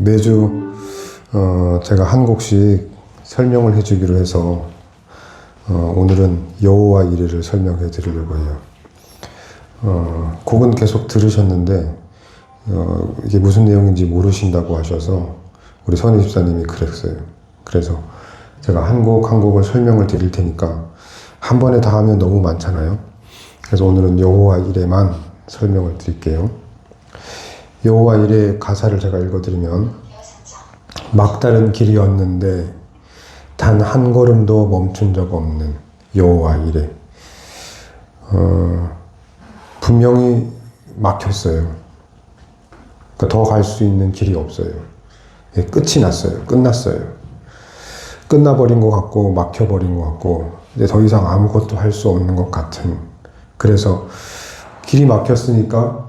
매주 제가 한 곡씩 설명을 해주기로 해서 오늘은 여호와 이레를 설명해 드리려고 해요. 곡은 계속 들으셨는데 이게 무슨 내용인지 모르신다고 하셔서 우리 선희 집사님이 그랬어요. 그래서 제가 한 곡 한 곡을 설명을 드릴 테니까 한 번에 다 하면 너무 많잖아요. 그래서 오늘은 여호와 이레만 설명을 드릴게요. 여호와 이레 가사를 제가 읽어드리면, 막다른 길이었는데 단 한 걸음도 멈춘 적 없는 여호와 이레. 분명히 막혔어요. 그러니까 더 갈 수 있는 길이 없어요. 끝이 났어요. 끝났어요. 끝나버린 것 같고 막혀버린 것 같고 이제 더 이상 아무것도 할 수 없는 것 같은. 그래서 길이 막혔으니까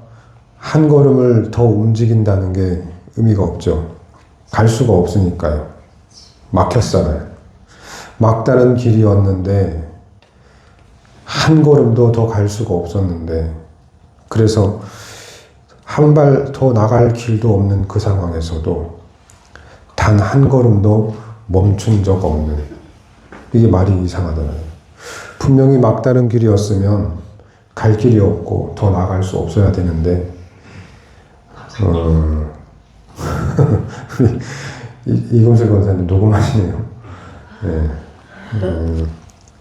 한 걸음을 더 움직인다는 게 의미가 없죠. 갈 수가 없으니까요. 막혔잖아요. 막다른 길이었는데 한 걸음도 더 갈 수가 없었는데, 그래서 한 발 더 나갈 길도 없는 그 상황에서도 단 한 걸음도 멈춘 적 없는. 이게 말이 이상하잖아요. 분명히 막다른 길이었으면 갈 길이 없고 더 나갈 수 없어야 되는데 이금슬 권사님 녹음하시네요. 네.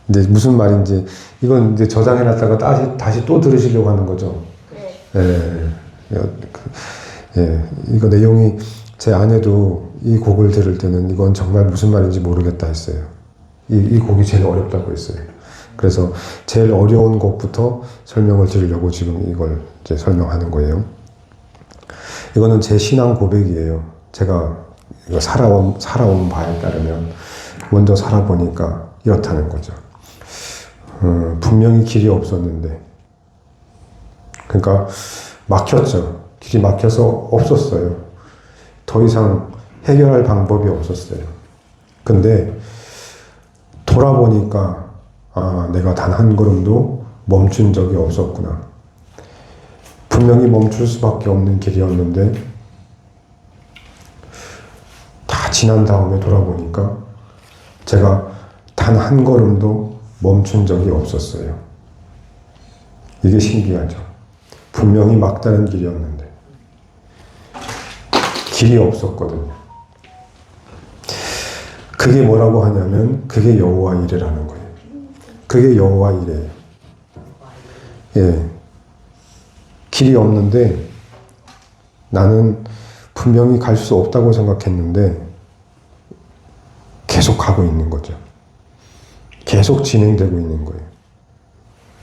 이제 무슨 말인지 이건 이제 저장해놨다가 다시 또 들으시려고 하는 거죠. 네. 이거 내용이 제 아내도 이 곡을 들을 때는 이건 정말 무슨 말인지 모르겠다 했어요. 이 곡이 제일 어렵다고 했어요. 그래서 제일 어려운 곡부터 설명을 드리려고 지금 이걸 이제 설명하는 거예요. 이거는 제 신앙 고백이에요. 제가 이거 살아온 바에 따르면 먼저 살아보니까 이렇다는 거죠. 분명히 길이 없었는데, 그러니까 막혔죠. 길이 막혀서 없었어요. 더 이상 해결할 방법이 없었어요. 근데 돌아보니까 내가 단 한 걸음도 멈춘 적이 없었구나. 분명히 멈출 수밖에 없는 길이었는데 다 지난 다음에 돌아보니까 제가 단 한 걸음도 멈춘 적이 없었어요. 이게 신기하죠. 분명히 막다른 길이었는데 길이 없었거든요. 그게 뭐라고 하냐면 그게 여호와 이레라는 거예요. 그게 여호와 이레예요. 예. 길이 없는데 나는 분명히 갈 수 없다고 생각했는데 계속 가고 있는 거죠. 계속 진행되고 있는 거예요.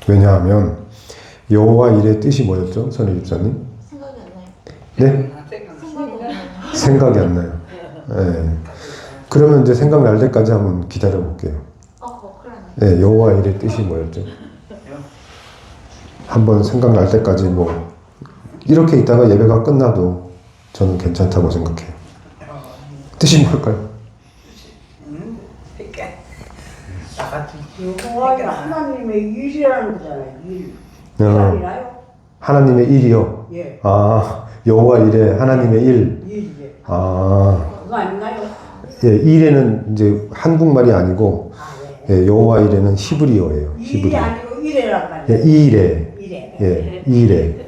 왜냐하면 여호와 이레의 뜻이 뭐였죠? 선희 집사님? 생각이 안 나요. 네? 생각이 안 나요. 네. 그러면 이제 생각날 때까지 한번 기다려 볼게요. 네, 여호와 이레의 뜻이 뭐였죠? 한번 생각날 때까지 뭐 이렇게 있다가 예배가 끝나도 저는 괜찮다고 생각해요. 뜻이 뭘까요? 여호와가 하나님의 일이라는 거잖아요. 일. 아니라요? 하나님의 일이요? 예. 여호와 이레 하나님의 일. 일. 그거 아닌가요? 예, 이레는 이제 한국말이 아니고 예, 여호와 이레는 히브리어예요. 일이 아니고 이래라고 하는 예, 이레. 예, 이레.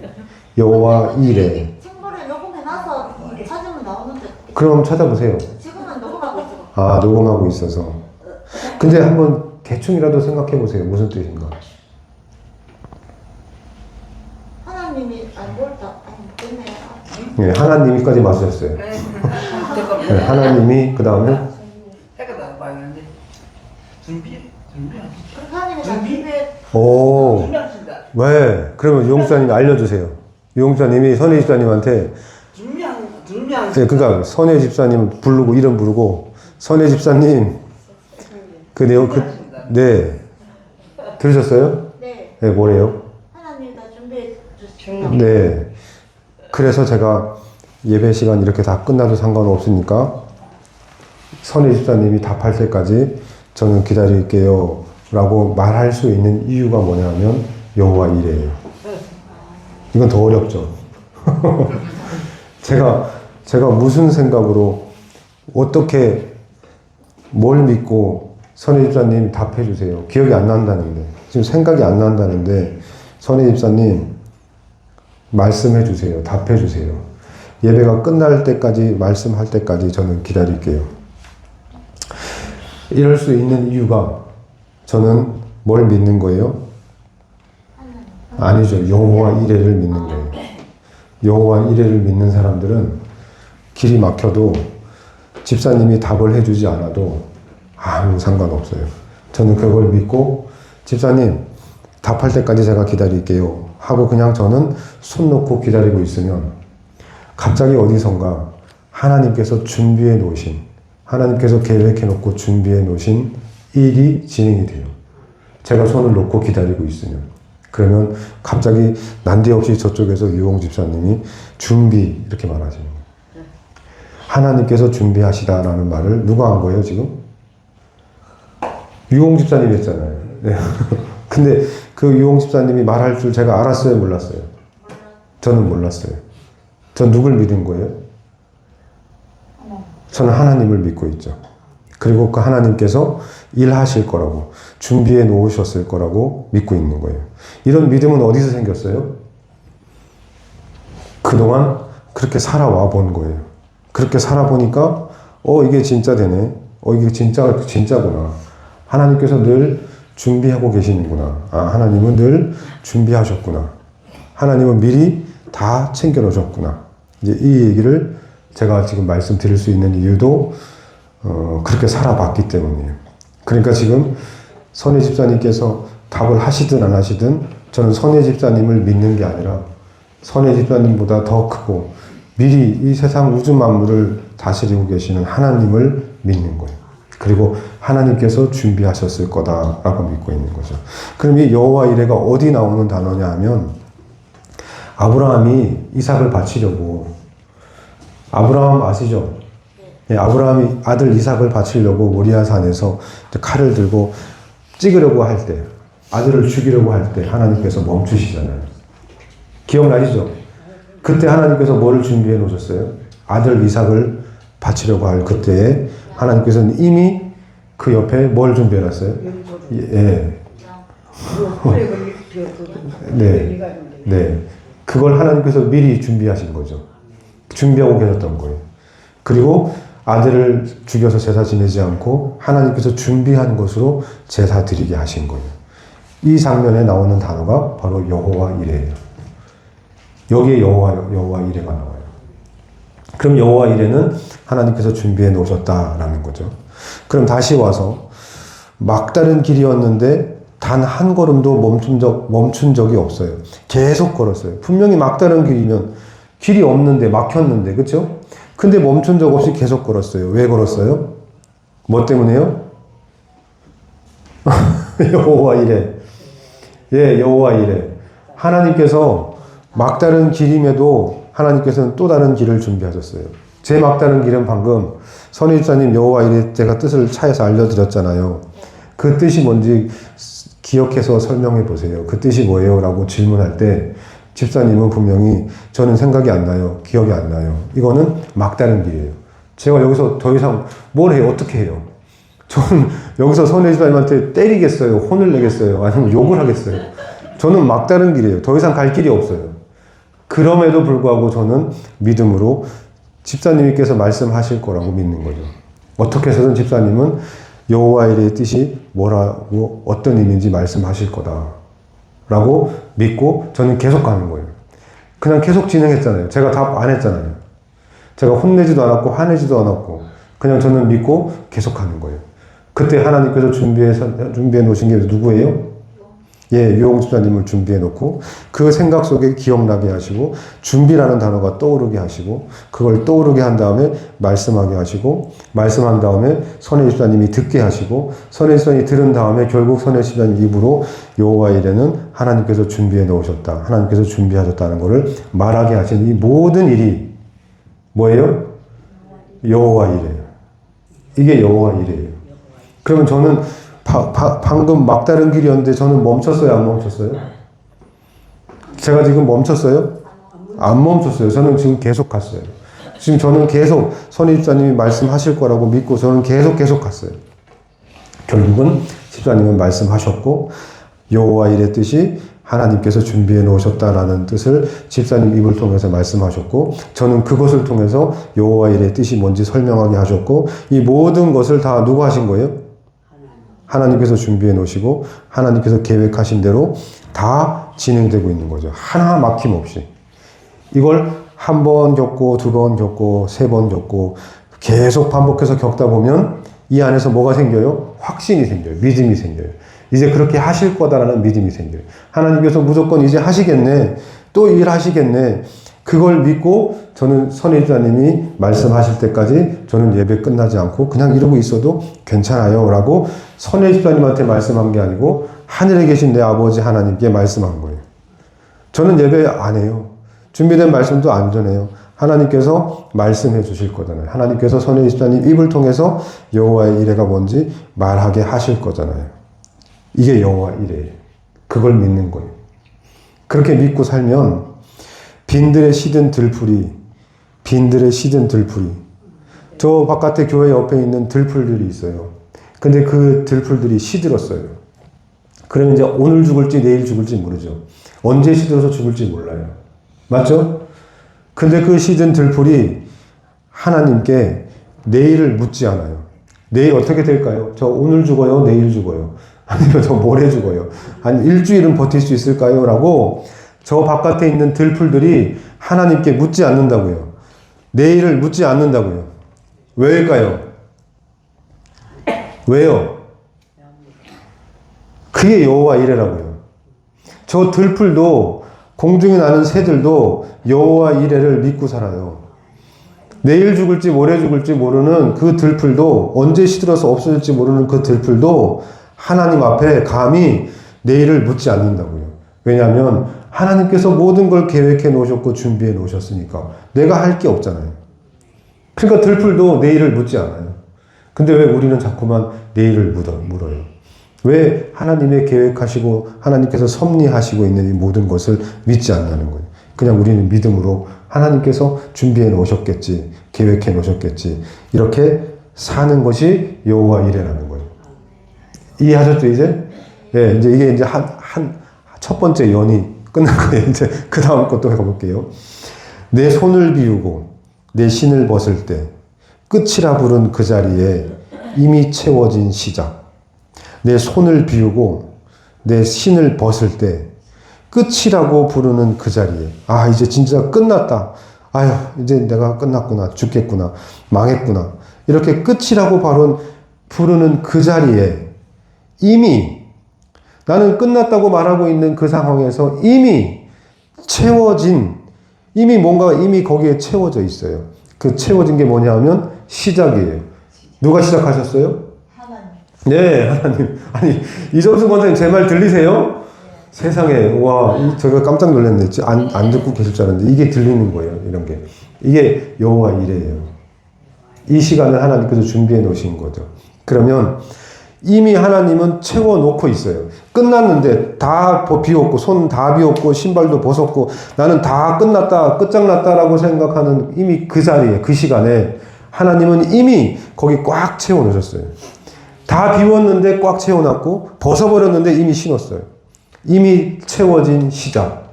여호와 이레. 친구를 녹음해놔서 찾으면 나오는데. 그럼 찾아보세요. 지금은 녹음하고 있어. 녹음하고 있어서. 근데 한번 대충이라도 생각해 보세요. 무슨 뜻인가? 하나님이 안 볼다. 모르겠네요. 예, 하나님이까지 맞으셨어요. 네, 하나님이 그 다음에 하나님이 다 준비해. 오, 왜? 그러면 유용수사님이 알려주세요. 유용수사님이 선혜 집사님한테 네, 그러니까 선혜 집사님 부르고 이름 부르고 선혜 집사님 그 내용 네 들으셨어요? 네. 네, 뭐래요? 하나님이 다 준비해 주시고. 네. 그래서 제가 예배 시간 이렇게 다 끝나도 상관없으니까 선희 집사님이 답할 때까지 저는 기다릴게요 라고 말할 수 있는 이유가 뭐냐면 여호와 이레예요. 이건 더 어렵죠. 제가 제가 무슨 생각으로 어떻게 뭘 믿고 선혜 집사님 답해 주세요. 기억이 안 난다는데 지금 생각이 안 난다는데 선혜 집사님 말씀해 주세요. 답해 주세요. 예배가 끝날 때까지 말씀할 때까지 저는 기다릴게요. 이럴 수 있는 이유가 저는 뭘 믿는 거예요? 아니죠. 여호와 이레를 믿는 거예요. 여호와 이레를 믿는 사람들은 길이 막혀도 집사님이 답을 해주지 않아도 아무 상관없어요. 저는 그걸 믿고 집사님 답할 때까지 제가 기다릴게요 하고 그냥 저는 손 놓고 기다리고 있으면 갑자기 어디선가 하나님께서 준비해 놓으신, 하나님께서 계획해 놓고 준비해 놓으신 일이 진행이 돼요. 제가 손을 놓고 기다리고 있으면. 그러면 갑자기 난데없이 저쪽에서 유홍 집사님이 준비 이렇게 말하시는 거예요. 하나님께서 준비하시다라는 말을 누가 한 거예요 지금? 유홍 집사님이 했잖아요. 네. 근데 그 유홍 집사님이 말할 줄 제가 알았어요 몰랐어요? 저는 몰랐어요. 전 누굴 믿은 거예요? 저는 하나님을 믿고 있죠. 그리고 그 하나님께서 일하실 거라고 준비해 놓으셨을 거라고 믿고 있는 거예요. 이런 믿음은 어디서 생겼어요? 그동안 그렇게 살아와 본 거예요. 그렇게 살아보니까 이게 진짜 되네. 이게 진짜구나. 하나님께서 늘 준비하고 계시는구나. 하나님은 늘 준비하셨구나. 하나님은 미리 다 챙겨 놓으셨구나. 이제 이 얘기를 제가 지금 말씀드릴 수 있는 이유도 그렇게 살아봤기 때문이에요. 그러니까 지금 선혜 집사님께서 답을 하시든 안 하시든 저는 선혜 집사님을 믿는 게 아니라 선혜 집사님보다 더 크고 미리 이 세상 우주 만물을 다스리고 계시는 하나님을 믿는 거예요. 그리고 하나님께서 준비하셨을 거다라고 믿고 있는 거죠. 그럼 이 여호와 이레가 어디 나오는 단어냐 하면 아브라함이 이삭을 바치려고 아브라함 아시죠? 예, 아브라함이 아들 이삭을 바치려고 모리아 산에서 칼을 들고 찍으려고 할 때, 아들을 죽이려고 할 때 하나님께서 멈추시잖아요. 기억나시죠? 그때 하나님께서 뭐를 준비해 놓으셨어요? 아들 이삭을 바치려고 할 그때에 하나님께서는 이미 그 옆에 뭘 준비해 놨어요? 예. 네. 네. 그걸 하나님께서 미리 준비하신 거죠. 준비하고 계셨던 거예요. 그리고 아들을 죽여서 제사 지내지 않고 하나님께서 준비한 것으로 제사 드리게 하신 거예요. 이 장면에 나오는 단어가 바로 여호와 이레예요. 여기에 여호와 이레가 나와요. 그럼 여호와 이레는 하나님께서 준비해 놓으셨다라는 거죠. 그럼 다시 와서 막다른 길이었는데 단 한 걸음도 멈춘 적이 없어요. 계속 걸었어요. 분명히 막다른 길이면 길이 없는데 막혔는데 그렇죠? 근데 멈춘 적 없이 계속 걸었어요. 왜 걸었어요? 뭐 때문에요? 여호와 이레. 예, 여호와 이레. 하나님께서 막다른 길임에도 하나님께서는 또 다른 길을 준비하셨어요. 제 막다른 길은 방금 선희 집사님 여호와 이레 제가 뜻을 차에서 알려드렸잖아요. 그 뜻이 뭔지 기억해서 설명해 보세요. 그 뜻이 뭐예요? 라고 질문할 때 집사님은 분명히 저는 생각이 안 나요. 기억이 안 나요. 이거는 막다른 길이에요. 제가 여기서 더 이상 뭘 해요? 어떻게 해요? 저는 여기서 선혜 집사님한테 때리겠어요? 혼을 내겠어요? 아니면 욕을 하겠어요? 저는 막다른 길이에요. 더 이상 갈 길이 없어요. 그럼에도 불구하고 저는 믿음으로 집사님께서 말씀하실 거라고 믿는 거죠. 어떻게 해서든 집사님은 여호와 이레의 뜻이 뭐라고 어떤 의미인지 말씀하실 거다라고 믿고 저는 계속 가는 거예요. 그냥 계속 진행했잖아요. 제가 답 안 했잖아요. 제가 혼내지도 않았고 화내지도 않았고 그냥 저는 믿고 계속 가는 거예요. 그때 하나님께서 준비해 놓으신 게 누구예요? 예, 유홍 집사님을 준비해 놓고 그 생각 속에 기억나게 하시고 준비라는 단어가 떠오르게 하시고 그걸 떠오르게 한 다음에 말씀하게 하시고 말씀한 다음에 선혜 집사님이 듣게 하시고 선혜 집사님이 들은 다음에 결국 선혜 집사님 입으로 여호와 이레는 하나님께서 준비해 놓으셨다. 하나님께서 준비하셨다는 것을 말하게 하신 이 모든 일이 뭐예요? 여호와 이레. 이게 여호와 이레예요. 그러면 저는 방금 막다른 길이었는데 저는 멈췄어요? 안 멈췄어요? 제가 지금 멈췄어요? 안 멈췄어요. 저는 지금 계속 갔어요. 지금 저는 계속 선희 집사님이 말씀하실 거라고 믿고 저는 계속 갔어요. 결국은 집사님은 말씀하셨고 여호와 일의 뜻이 하나님께서 준비해 놓으셨다라는 뜻을 집사님 입을 통해서 말씀하셨고 저는 그것을 통해서 여호와 일의 뜻이 뭔지 설명하게 하셨고 이 모든 것을 다 누가 하신 거예요? 하나님께서 준비해 놓으시고 하나님께서 계획하신 대로 다 진행되고 있는 거죠. 하나 막힘없이. 이걸 한 번 겪고 두 번 겪고 세 번 겪고 계속 반복해서 겪다 보면 이 안에서 뭐가 생겨요? 확신이 생겨요. 믿음이 생겨요. 이제 그렇게 하실 거다라는 믿음이 생겨요. 하나님께서 무조건 이제 하시겠네. 또 일하시겠네. 그걸 믿고 저는 선희 집사님이 말씀하실 때까지 저는 예배 끝나지 않고 그냥 이러고 있어도 괜찮아요 라고 선희 집사님한테 말씀한 게 아니고 하늘에 계신 내 아버지 하나님께 말씀한 거예요. 저는 예배 안 해요. 준비된 말씀도 안 전해요. 하나님께서 말씀해 주실 거잖아요. 하나님께서 선희 집사님 입을 통해서 여호와의 이레가 뭔지 말하게 하실 거잖아요. 이게 여호와 이레예요. 그걸 믿는 거예요. 그렇게 믿고 살면 빈들에 시든 들풀이 저 바깥에 교회 옆에 있는 들풀들이 있어요. 근데 그 들풀들이 시들었어요. 그러면 이제 오늘 죽을지 내일 죽을지 모르죠. 언제 시들어서 죽을지 몰라요. 맞죠? 근데 그 시든 들풀이 하나님께 내일을 묻지 않아요. 내일 어떻게 될까요? 저 오늘 죽어요? 내일 죽어요? 아니면 저 모레 죽어요? 한 일주일은 버틸 수 있을까요? 라고 저 바깥에 있는 들풀들이 하나님께 묻지 않는다고요. 내일을 묻지 않는다고요. 왜일까요? 왜요? 그게 여호와 이레라고요. 저 들풀도 공중에 나는 새들도 여호와 이레를 믿고 살아요. 내일 죽을지 모레 죽을지 모르는 그 들풀도 언제 시들어서 없어질지 모르는 그 들풀도 하나님 앞에 감히 내일을 묻지 않는다고요. 왜냐하면 하나님께서 모든 걸 계획해 놓으셨고 준비해 놓으셨으니까 내가 할 게 없잖아요. 그러니까 들풀도 내일을 묻지 않아요. 근데 왜 우리는 자꾸만 내일을 물어요? 왜 하나님의 계획하시고 하나님께서 섭리하시고 있는 이 모든 것을 믿지 않냐는 거예요. 그냥 우리는 믿음으로 하나님께서 준비해 놓으셨겠지, 계획해 놓으셨겠지 이렇게 사는 것이 여호와 이레라는 거예요. 이해하셨죠 이제? 예, 이제 이게 이제 첫 번째 연이 끝난 거예요. 이제 그 다음 것도 해볼게요. 내 손을 비우고 내 신을 벗을 때 끝이라 부른 그 자리에 이미 채워진 시작. 내 손을 비우고 내 신을 벗을 때 끝이라고 부르는 그 자리에 아 이제 진짜 끝났다. 아휴 이제 내가 끝났구나. 죽겠구나. 망했구나. 이렇게 끝이라고 부르는 그 자리에 이미 나는 끝났다고 말하고 있는 그 상황에서 이미 채워진 이미 뭔가가 이미 거기에 채워져 있어요. 그 채워진 게 뭐냐 하면 시작이에요. 누가 시작하셨어요? 하나님. 네, 하나님. 아니, 이정수 권사님 제 말 들리세요? 세상에, 와, 제가 깜짝 놀랐네. 안 듣고 계실 줄 알았는데, 이게 들리는 거예요, 이런 게. 이게 여호와 이레예요. 이 시간을 하나님께서 준비해 놓으신 거죠. 그러면 이미 하나님은 채워놓고 있어요. 끝났는데 다 비웠고, 손 다 비웠고, 신발도 벗었고, 나는 다 끝났다, 끝장났다라고 생각하는 이미 그 자리에, 그 시간에 하나님은 이미 거기 꽉 채워놓으셨어요. 다 비웠는데 꽉 채워놨고, 벗어버렸는데 이미 신었어요. 이미 채워진 시작.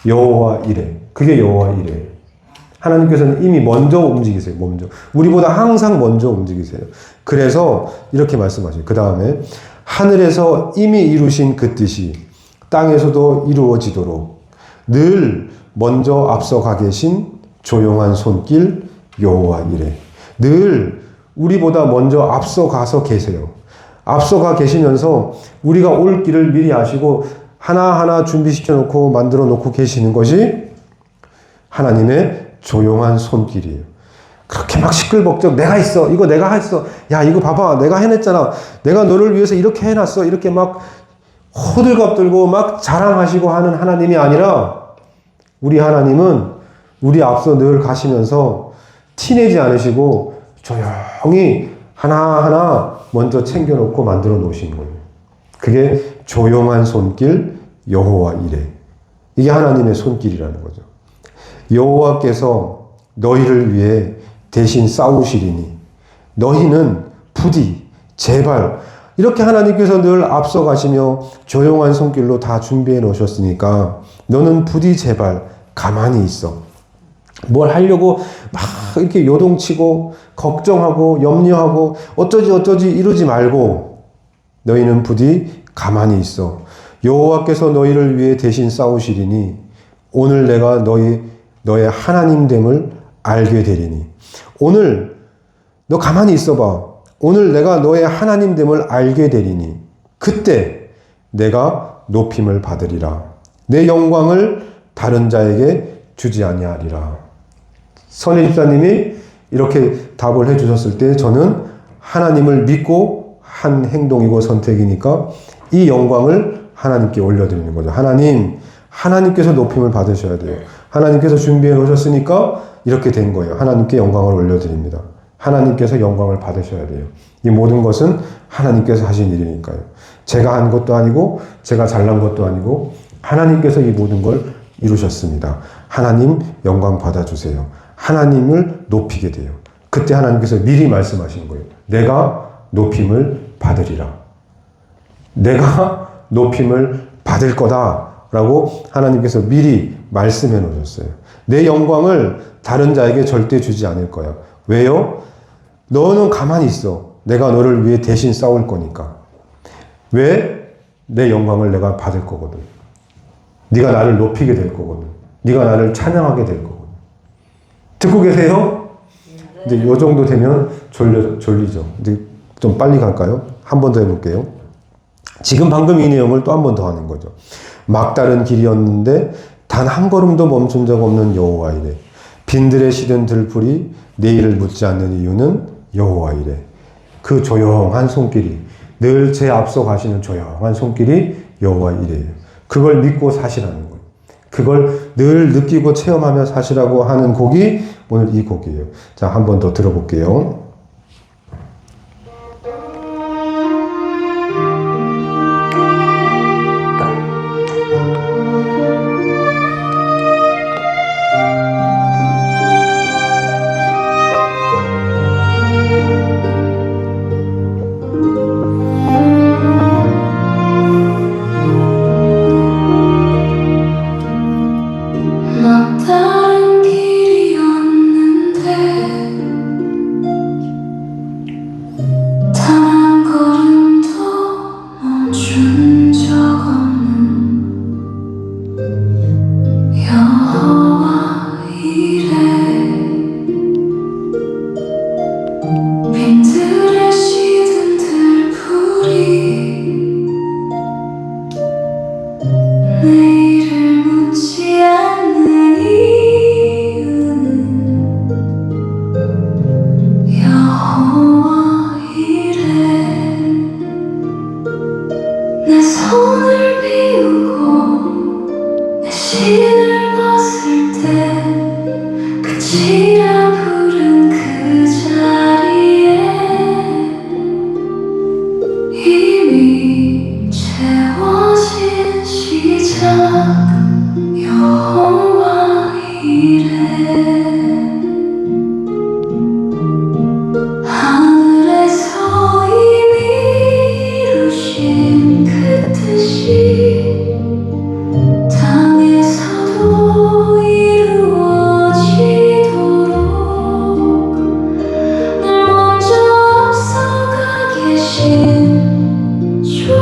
여호와 이레. 그게 여호와 이레. 하나님께서는 이미 먼저 움직이세요. 먼저. 우리보다 항상 먼저 움직이세요. 그래서 이렇게 말씀하세요. 그 다음에 하늘에서 이미 이루신 그 뜻이 땅에서도 이루어지도록 늘 먼저 앞서가 계신 조용한 손길 여호와 이레. 늘 우리보다 먼저 앞서가서 계세요. 앞서가 계시면서 우리가 올 길을 미리 아시고 하나하나 준비시켜 놓고 만들어 놓고 계시는 것이 하나님의 조용한 손길이에요. 그렇게 막 시끌벅적 내가 했어. 이거 내가 했어. 야 이거 봐봐. 내가 해냈잖아. 내가 너를 위해서 이렇게 해놨어. 이렇게 막 호들갑 들고 막 자랑하시고 하는 하나님이 아니라 우리 하나님은 우리 앞서 늘 가시면서 티내지 않으시고 조용히 하나하나 먼저 챙겨놓고 만들어 놓으신 거예요. 그게 조용한 손길 여호와 이레. 이게 하나님의 손길이라는 거죠. 여호와께서 너희를 위해 대신 싸우시리니 너희는 부디 제발 이렇게 하나님께서 늘 앞서가시며 조용한 손길로 다 준비해 놓으셨으니까 너는 부디 제발 가만히 있어. 뭘 하려고 막 이렇게 요동치고 걱정하고 염려하고 어쩌지 이러지 말고 너희는 부디 가만히 있어. 여호와께서 너희를 위해 대신 싸우시리니 오늘 내가 너의 하나님됨을 알게 되리니. 오늘 너 가만히 있어봐. 오늘 내가 너의 하나님됨을 알게 되리니 그때 내가 높임을 받으리라. 내 영광을 다른 자에게 주지 아니하리라. 선희 집사님이 이렇게 답을 해주셨을 때 저는 하나님을 믿고 한 행동이고 선택이니까 이 영광을 하나님께 올려드리는 거죠. 하나님께서 높임을 받으셔야 돼요. 하나님께서 준비해 놓으셨으니까 이렇게 된 거예요. 하나님께 영광을 올려드립니다. 하나님께서 영광을 받으셔야 돼요. 이 모든 것은 하나님께서 하신 일이니까요. 제가 한 것도 아니고 제가 잘난 것도 아니고 하나님께서 이 모든 걸 이루셨습니다. 하나님 영광 받아주세요. 하나님을 높이게 돼요. 그때 하나님께서 미리 말씀하신 거예요. 내가 높임을 받으리라. 내가 높임을 받을 거다라고 하나님께서 미리 말씀해 놓으셨어요. 내 영광을 다른 자에게 절대 주지 않을 거야. 왜요? 너는 가만히 있어. 내가 너를 위해 대신 싸울 거니까. 왜? 내 영광을 내가 받을 거거든. 네가 나를 높이게 될 거거든. 네가 나를 찬양하게 될 거거든. 듣고 계세요? 이제 요 정도 되면 졸리죠. 이제 좀 빨리 갈까요? 한 번 더 해볼게요. 지금 방금 이 내용을 또 한 번 더 하는 거죠. 막다른 길이었는데 단 한 걸음도 멈춘 적 없는 여호와 이래. 빈들에 시든 들풀이 내일을 묻지 않는 이유는 여호와 이래. 그 조용한 손길이 늘 제 앞서 가시는 조용한 손길이 여호와 이래요. 그걸 믿고 사시라는 거예요. 그걸 늘 느끼고 체험하며 사시라고 하는 곡이 오늘 이 곡이에요. 자, 한 번 더 들어볼게요. 막다른 길이었는데 단 한 걸음도 멈춘 적 없는 여호와 이래. 빈들에 시든 들풀이 내일을 묻지 않는 이유는 여호와 이래. 내 손을 비우고 내 신을 벗을 때 끝이라 부른 그 자리에 이미 채워진 시작 여호와 이래. 하늘에서 이미 이루신 그 뜻이 땅에서도 이루어지도록 늘 먼저 앞서가 계신 주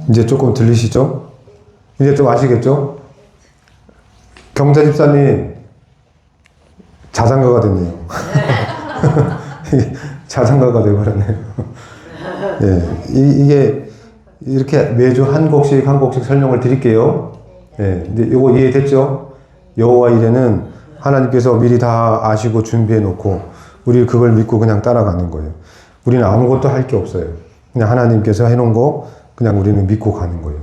이제 조금 들리시죠? 이제 좀 아시겠죠? 경자 집사님 자장가가 됐네요. 자장가가 되어버렸네요. 예, 이게 이렇게 매주 한 곡씩 설명을 드릴게요. 예, 근데 요거 이해됐죠? 여호와 이레는 하나님께서 미리 다 아시고 준비해 놓고 우리 그걸 믿고 그냥 따라가는 거예요. 우리는 아무것도 할 게 없어요. 그냥 하나님께서 해놓은 거 그냥 우리는 믿고 가는 거예요.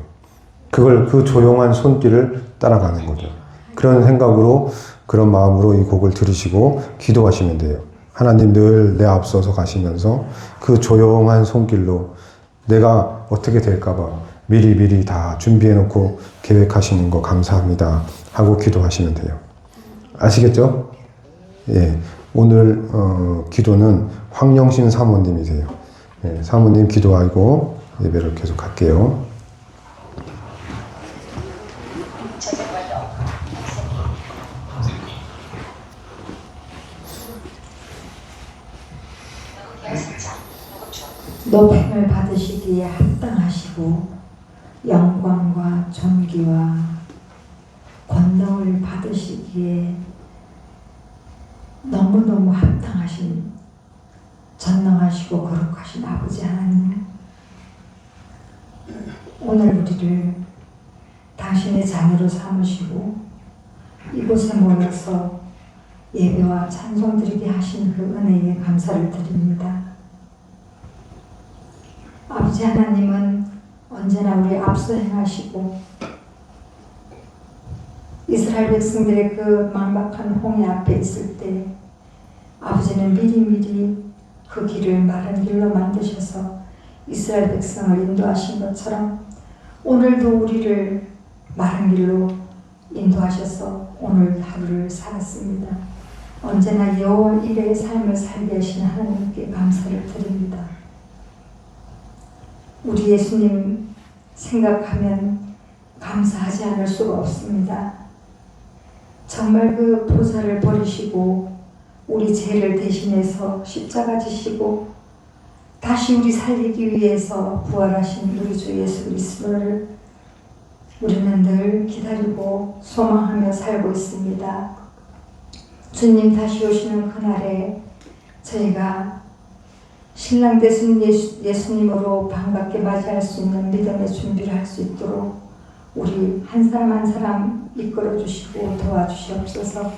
그걸 그 조용한 손길을 따라가는 거죠. 그런 생각으로 그런 마음으로 이 곡을 들으시고 기도하시면 돼요. 하나님 늘 내 앞서서 가시면서 그 조용한 손길로 내가 어떻게 될까봐 미리 다 준비해 놓고 계획하시는 거 감사합니다 하고 기도하시면 돼요. 아시겠죠? 예. 오늘 기도는 황영신 사모님이세요. 예, 사모님 기도하고 예배를 계속 할게요. 높임을 받으시기에 합당하시고 영광과 존귀와 권능을 받으시기에 너무너무 합당하신 전능하시고 거룩하신 아버지 하나님, 오늘 우리를 당신의 자녀로 삼으시고 이곳에 모여서 예배와 찬송 드리게 하신 그 은혜에 감사를 드립니다. 아버지 하나님은 언제나 우리 앞서 행하시고 이스라엘 백성들의 그 막막한 홍해 앞에 있을 때 아버지는 미리미리 그 길을 마른 길로 만드셔서 이스라엘 백성을 인도하신 것처럼 오늘도 우리를 마른 길로 인도하셔서 오늘 하루를 살았습니다. 언제나 여호와 이레의 삶을 살게 하신 하나님께 감사를 드립니다. 우리 예수님 생각하면 감사하지 않을 수가 없습니다. 정말 그 보살을 버리시고 우리 죄를 대신해서 십자가 지시고 다시 우리 살리기 위해서 부활하신 우리 주 예수 그리스도를 우리는 늘 기다리고 소망하며 살고 있습니다. 주님 다시 오시는 그날에 저희가 신랑 되신 예수님으로 반갑게 맞이할 수 있는 믿음의 준비를 할 수 있도록 우리 한 사람 한 사람 이끌어 주시고 도와주시옵소서.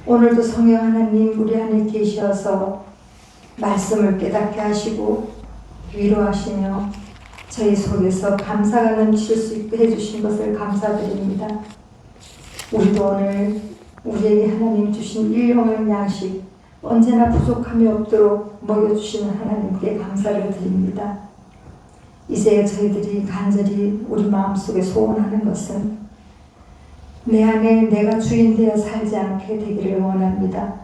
오늘도 성령 하나님 우리 안에 계셔서 말씀을 깨닫게 하시고 위로하시며 저희 속에서 감사가 넘칠 수 있게 해주신 것을 감사드립니다. 우리도 오늘 우리에게 하나님 주신 일용할 양식 언제나 부족함이 없도록 먹여주시는 하나님께 감사를 드립니다. 이제 저희들이 간절히 우리 마음속에 소원하는 것은 내 안에 내가 주인 되어 살지 않게 되기를 원합니다.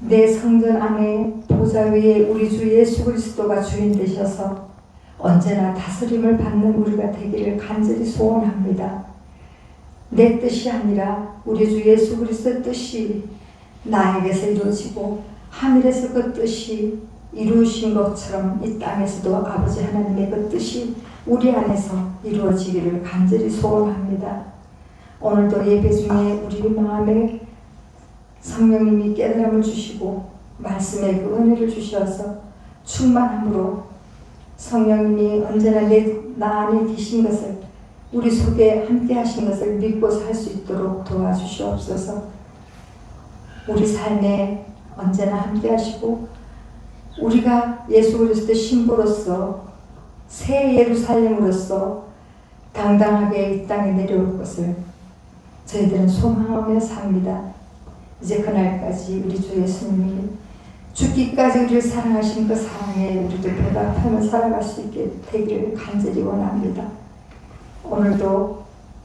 내 성전 안에 보좌 위에 우리 주 예수 그리스도가 주인 되셔서 언제나 다스림을 받는 우리가 되기를 간절히 소원합니다. 내 뜻이 아니라 우리 주 예수 그리스도의 뜻이 나에게서 이루어지고 하늘에서 그 뜻이 이루어진 것처럼 이 땅에서도 아버지 하나님의 그 뜻이 우리 안에서 이루어지기를 간절히 소원합니다. 오늘도 예배 중에 우리 마음에 성령님이 깨달음을 주시고 말씀의 그 은혜를 주셔서 충만함으로 성령님이 언제나 나 안에 계신 것을 우리 속에 함께 하신 것을 믿고 살 수 있도록 도와주시옵소서. 우리 삶에 언제나 함께 하시고 우리가 예수 그리스도 신부로서 새 예루살렘으로서 당당하게 이 땅에 내려올 것을 저희들은 소망하며 삽니다. 이제 그날까지 우리 주 예수님이 죽기까지 우리를 사랑하신 그 사랑에 우리도 보답하며 살아갈 수 있게 되기를 간절히 원합니다. 오늘도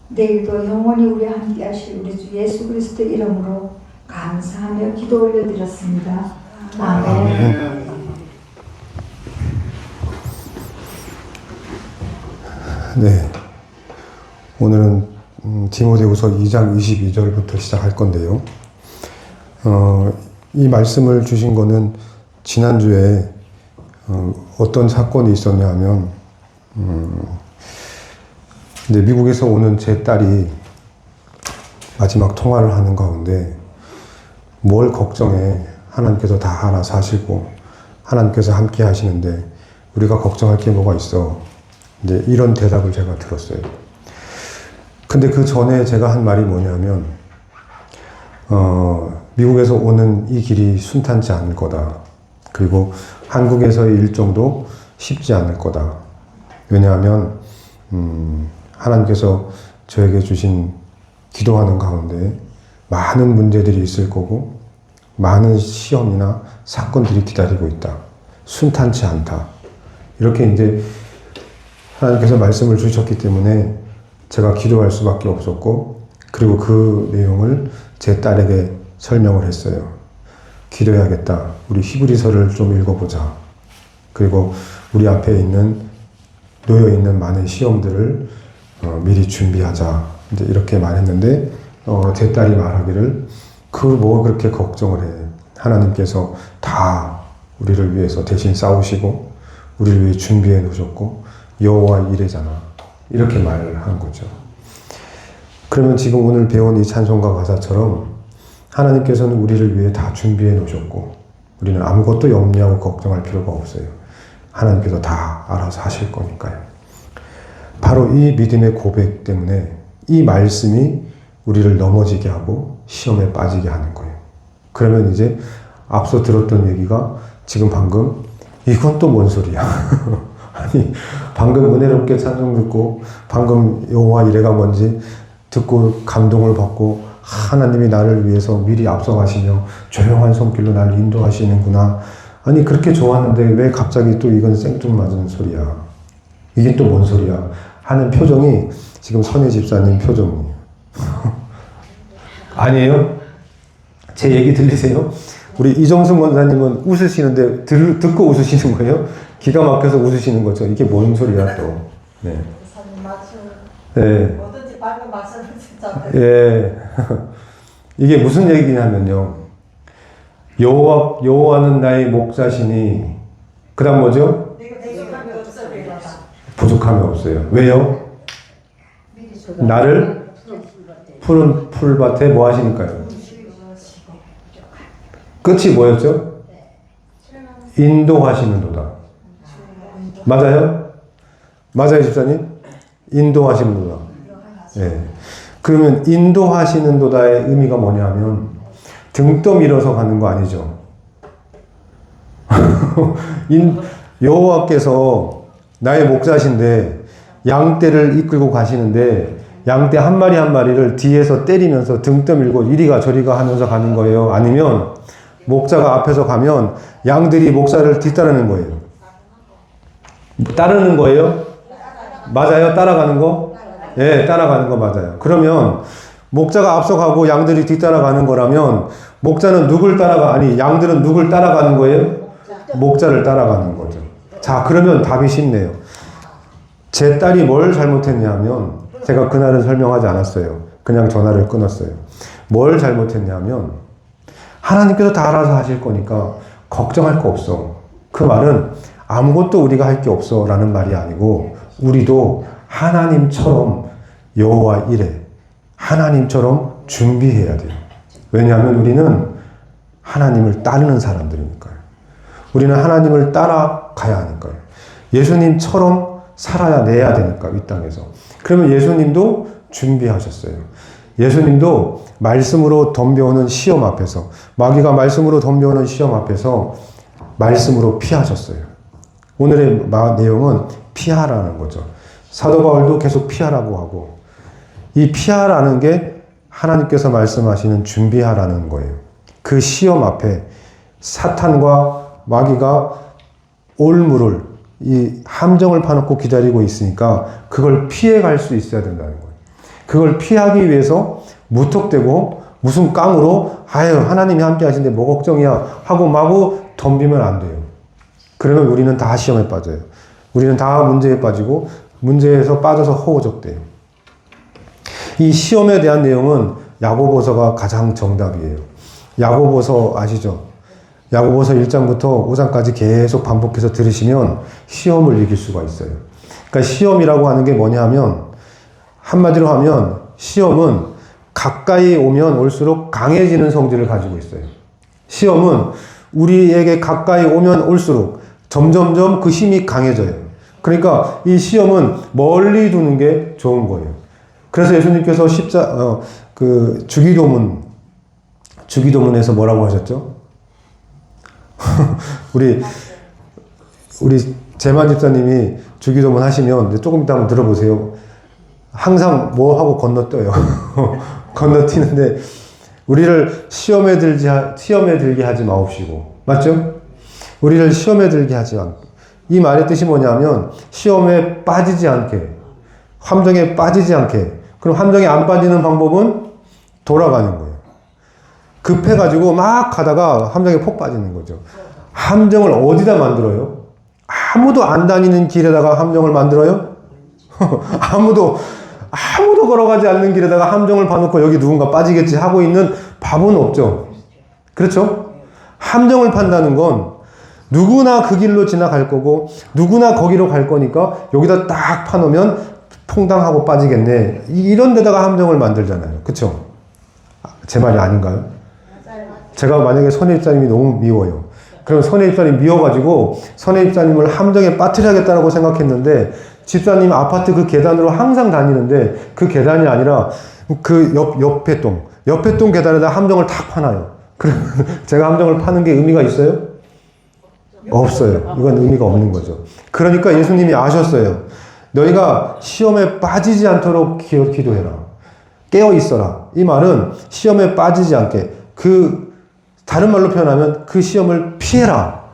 내일도 영원히 우리와 함께 하실 우리 주 예수 그리스도 이름으로 감사하며 기도 올려드렸습니다. 아멘. 네. 오늘은 디모데후서 2장 22절부터 시작할 건데요. 이 말씀을 주신 거는 지난주에 어떤 사건이 있었냐 하면 근데 미국에서 오는 제 딸이 마지막 통화를 하는 가운데 뭘 걱정해. 하나님께서 다 알아서 하시고 하나님께서 함께 하시는데 우리가 걱정할 게 뭐가 있어. 이제 이런 대답을 제가 들었어요. 근데 그 전에 제가 한 말이 뭐냐면 미국에서 오는 이 길이 순탄치 않을 거다. 그리고 한국에서의 일정도 쉽지 않을 거다. 왜냐하면 하나님께서 저에게 주신 기도하는 가운데 많은 문제들이 있을 거고 많은 시험이나 사건들이 기다리고 있다. 순탄치 않다. 이렇게 이제 하나님께서 말씀을 주셨기 때문에 제가 기도할 수밖에 없었고 그리고 그 내용을 제 딸에게 설명을 했어요. 기도해야겠다. 우리 히브리서를 좀 읽어보자. 그리고 우리 앞에 있는 놓여있는 많은 시험들을 미리 준비하자. 이제 이렇게 말했는데 제 딸이 말하기를 뭐 그렇게 걱정을 해. 하나님께서 다 우리를 위해서 대신 싸우시고 우리를 위해 준비해 놓으셨고 여호와 이레잖아. 이렇게 말을 한 거죠. 그러면 지금 오늘 배운 이 찬송가 가사처럼 하나님께서는 우리를 위해 다 준비해 놓으셨고 우리는 아무것도 염려하고 걱정할 필요가 없어요. 하나님께서 다 알아서 하실 거니까요. 바로 이 믿음의 고백 때문에 이 말씀이 우리를 넘어지게 하고 시험에 빠지게 하는 거예요. 그러면 이제 앞서 들었던 얘기가 지금 방금 이건 또 뭔 소리야. 아니 방금 은혜롭게 찬송 듣고 방금 여호와 이레가 뭔지 듣고 감동을 받고 하나님이 나를 위해서 미리 앞서가시며 조용한 손길로 나를 인도하시는구나. 아니 그렇게 좋았는데 왜 갑자기 또 이건 생뚱맞은 소리야. 이게 또 뭔 소리야 하는 표정이 지금 선혜 집사님 표정이에요. 아니에요? 제 얘기 들리세요? 우리 이정순 권사님은 웃으시는데 듣고 웃으시는 거예요? 기가 막혀서 웃으시는 거죠. 이게 뭔 소리야 또. 네. 사님 말씀 네. 뭐든지 밝은 말씀을 진짜 예. 이게 무슨 얘기냐면요. 여호와는 나의 목자시니 그 다음 뭐죠? 부족함이 없으리라. 부족함이 없어요. 왜요? 나를 푸른 풀밭에 뭐 하시니까요? 끝이 뭐였죠? 인도하시는도다. 맞아요? 맞아요, 집사님? 인도하시는도다. 예. 그러면 인도하시는도다의 의미가 뭐냐면 등 떠밀어서 가는 거 아니죠. 여호와께서 나의 목자신데 양떼를 이끌고 가시는데 양떼 한 마리 한 마리를 뒤에서 때리면서 등 떠밀고 이리가 저리가 하면서 가는 거예요? 아니면 목자가 앞에서 가면 양들이 목자를 뒤따르는 거예요? 따르는 거예요? 맞아요? 따라가는 거? 예, 따라가는 거 맞아요. 그러면 목자가 앞서가고 양들이 뒤따라가는 거라면 목자는 누굴 양들은 누굴 따라가는 거예요? 목자를 따라가는 거죠. 자, 그러면 답이 쉽네요. 제 딸이 뭘 잘못했냐면 제가 그날은 설명하지 않았어요. 그냥 전화를 끊었어요. 뭘 잘못했냐면 하나님께서 다 알아서 하실 거니까 걱정할 거 없어. 그 말은 아무것도 우리가 할 게 없어 라는 말이 아니고 우리도 하나님처럼 여호와 이레 하나님처럼 준비해야 돼요. 왜냐하면 우리는 하나님을 따르는 사람들이니까요. 우리는 하나님을 따라가야 하니까요. 예수님처럼 살아야 내야 되니까 이 땅에서. 그러면 예수님도 준비하셨어요. 예수님도 말씀으로 덤벼오는 시험 앞에서 마귀가 말씀으로 덤벼오는 시험 앞에서 말씀으로 피하셨어요. 오늘의 내용은 피하라는 거죠. 사도 바울도 계속 피하라고 하고 이 피하라는 게 하나님께서 말씀하시는 준비하라는 거예요. 그 시험 앞에 사탄과 마귀가 올무를 이 함정을 파놓고 기다리고 있으니까 그걸 피해갈 수 있어야 된다는 거예요. 그걸 피하기 위해서 무턱대고 무슨 깡으로 하나님이 함께 하시는데 뭐 걱정이야 하고 마구 덤비면 안 돼요. 그러면 우리는 다 시험에 빠져요. 우리는 다 문제에 빠지고 문제에서 빠져서 허우적대요. 이 시험에 대한 내용은 야고보서가 가장 정답이에요. 야고보서 아시죠? 야고보서 1장부터 5장까지 계속 반복해서 들으시면 시험을 이길 수가 있어요. 그러니까 시험이라고 하는 게 뭐냐 하면, 한마디로 하면 시험은 가까이 오면 올수록 강해지는 성질을 가지고 있어요. 시험은 우리에게 가까이 오면 올수록 점점점 그 힘이 강해져요. 그러니까 이 시험은 멀리 두는 게 좋은 거예요. 그래서 예수님께서 주기도문에서 뭐라고 하셨죠? 우리 재만 집사님이 주기도문 하시면 조금 이따 한번 들어보세요. 항상 뭐 하고 건너뛰어요. 건너뛰는데 우리를 시험에 들게 하지 마옵시고, 맞죠? 우리를 시험에 들게 하지 않고. 이 말의 뜻이 뭐냐면 시험에 빠지지 않게, 함정에 빠지지 않게. 그럼 함정에 안 빠지는 방법은 돌아가는 거예요. 급해가지고 막 가다가 함정에 폭 빠지는 거죠. 함정을 어디다 만들어요? 아무도 안 다니는 길에다가 함정을 만들어요? 아무도 걸어가지 않는 길에다가 함정을 봐놓고 여기 누군가 빠지겠지 하고 있는 바보는 없죠. 그렇죠? 함정을 판다는 건 누구나 그 길로 지나갈 거고 누구나 거기로 갈 거니까 여기다 딱 파놓으면 퐁당하고 빠지겠네. 이런 데다가 함정을 만들잖아요. 그렇죠? 제 말이 아닌가요? 제가 만약에 선해 입사님이 너무 미워요. 그럼 선해 입사님 미워가지고 선해 입사님을 함정에 빠뜨려야겠다라고 생각했는데 집사님 아파트 그 계단으로 항상 다니는데 그 계단이 아니라 그 옆에 동 계단에다 함정을 탁 파놔요. 그러면 제가 함정을 파는 게 의미가 있어요? 없어요. 이건 의미가 없는 거죠. 그러니까 예수님이 아셨어요. 너희가 시험에 빠지지 않도록 기도해라. 깨어 있어라. 이 말은 시험에 빠지지 않게, 다른 말로 표현하면 그 시험을 피해라.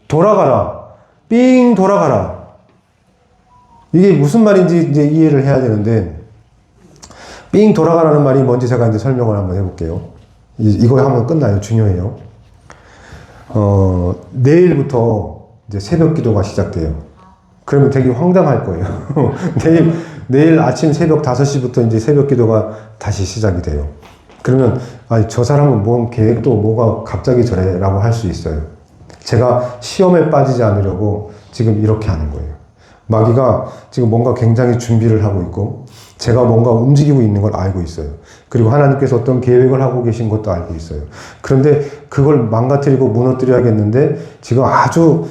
돌아가라. 삥 돌아가라. 이게 무슨 말인지 이제 이해를 해야 되는데, 삥 돌아가라는 말이 뭔지 제가 이제 설명을 한번 해볼게요. 이거 하면 끝나요. 중요해요. 내일부터 이제 새벽 기도가 시작돼요. 그러면 되게 황당할 거예요. 내일 아침 새벽 5시부터 이제 새벽 기도가 다시 시작이 돼요. 그러면, 저 사람은 뭔 계획도 뭐가 갑자기 저래 라고 할 수 있어요. 제가 시험에 빠지지 않으려고 지금 이렇게 하는 거예요. 마귀가 지금 뭔가 굉장히 준비를 하고 있고, 제가 뭔가 움직이고 있는 걸 알고 있어요. 그리고 하나님께서 어떤 계획을 하고 계신 것도 알고 있어요. 그런데 그걸 망가뜨리고 무너뜨려야겠는데, 지금 아주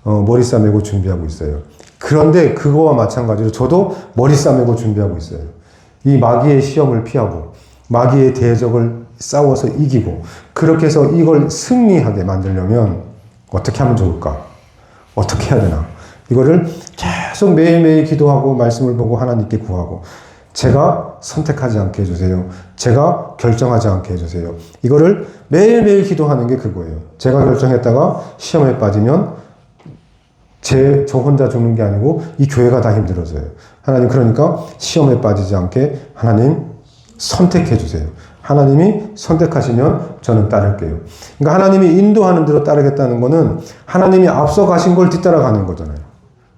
머리 싸매고 준비하고 있어요. 그런데 그거와 마찬가지로 저도 머리 싸매고 준비하고 있어요. 이 마귀의 시험을 피하고, 마귀의 대적을 싸워서 이기고, 그렇게 해서 이걸 승리하게 만들려면 어떻게 하면 좋을까? 어떻게 해야 되나? 이거를 계속 매일매일 기도하고 말씀을 보고 하나님께 구하고, 제가 선택하지 않게 해주세요. 제가 결정하지 않게 해주세요. 이거를 매일매일 기도하는 게 그거예요. 제가 결정했다가 시험에 빠지면 저 혼자 죽는 게 아니고 이 교회가 다 힘들어져요. 하나님, 그러니까 시험에 빠지지 않게 하나님 선택해 주세요. 하나님이 선택하시면 저는 따를게요. 그러니까 하나님이 인도하는 대로 따르겠다는 거는 하나님이 앞서 가신 걸 뒤따라가는 거잖아요.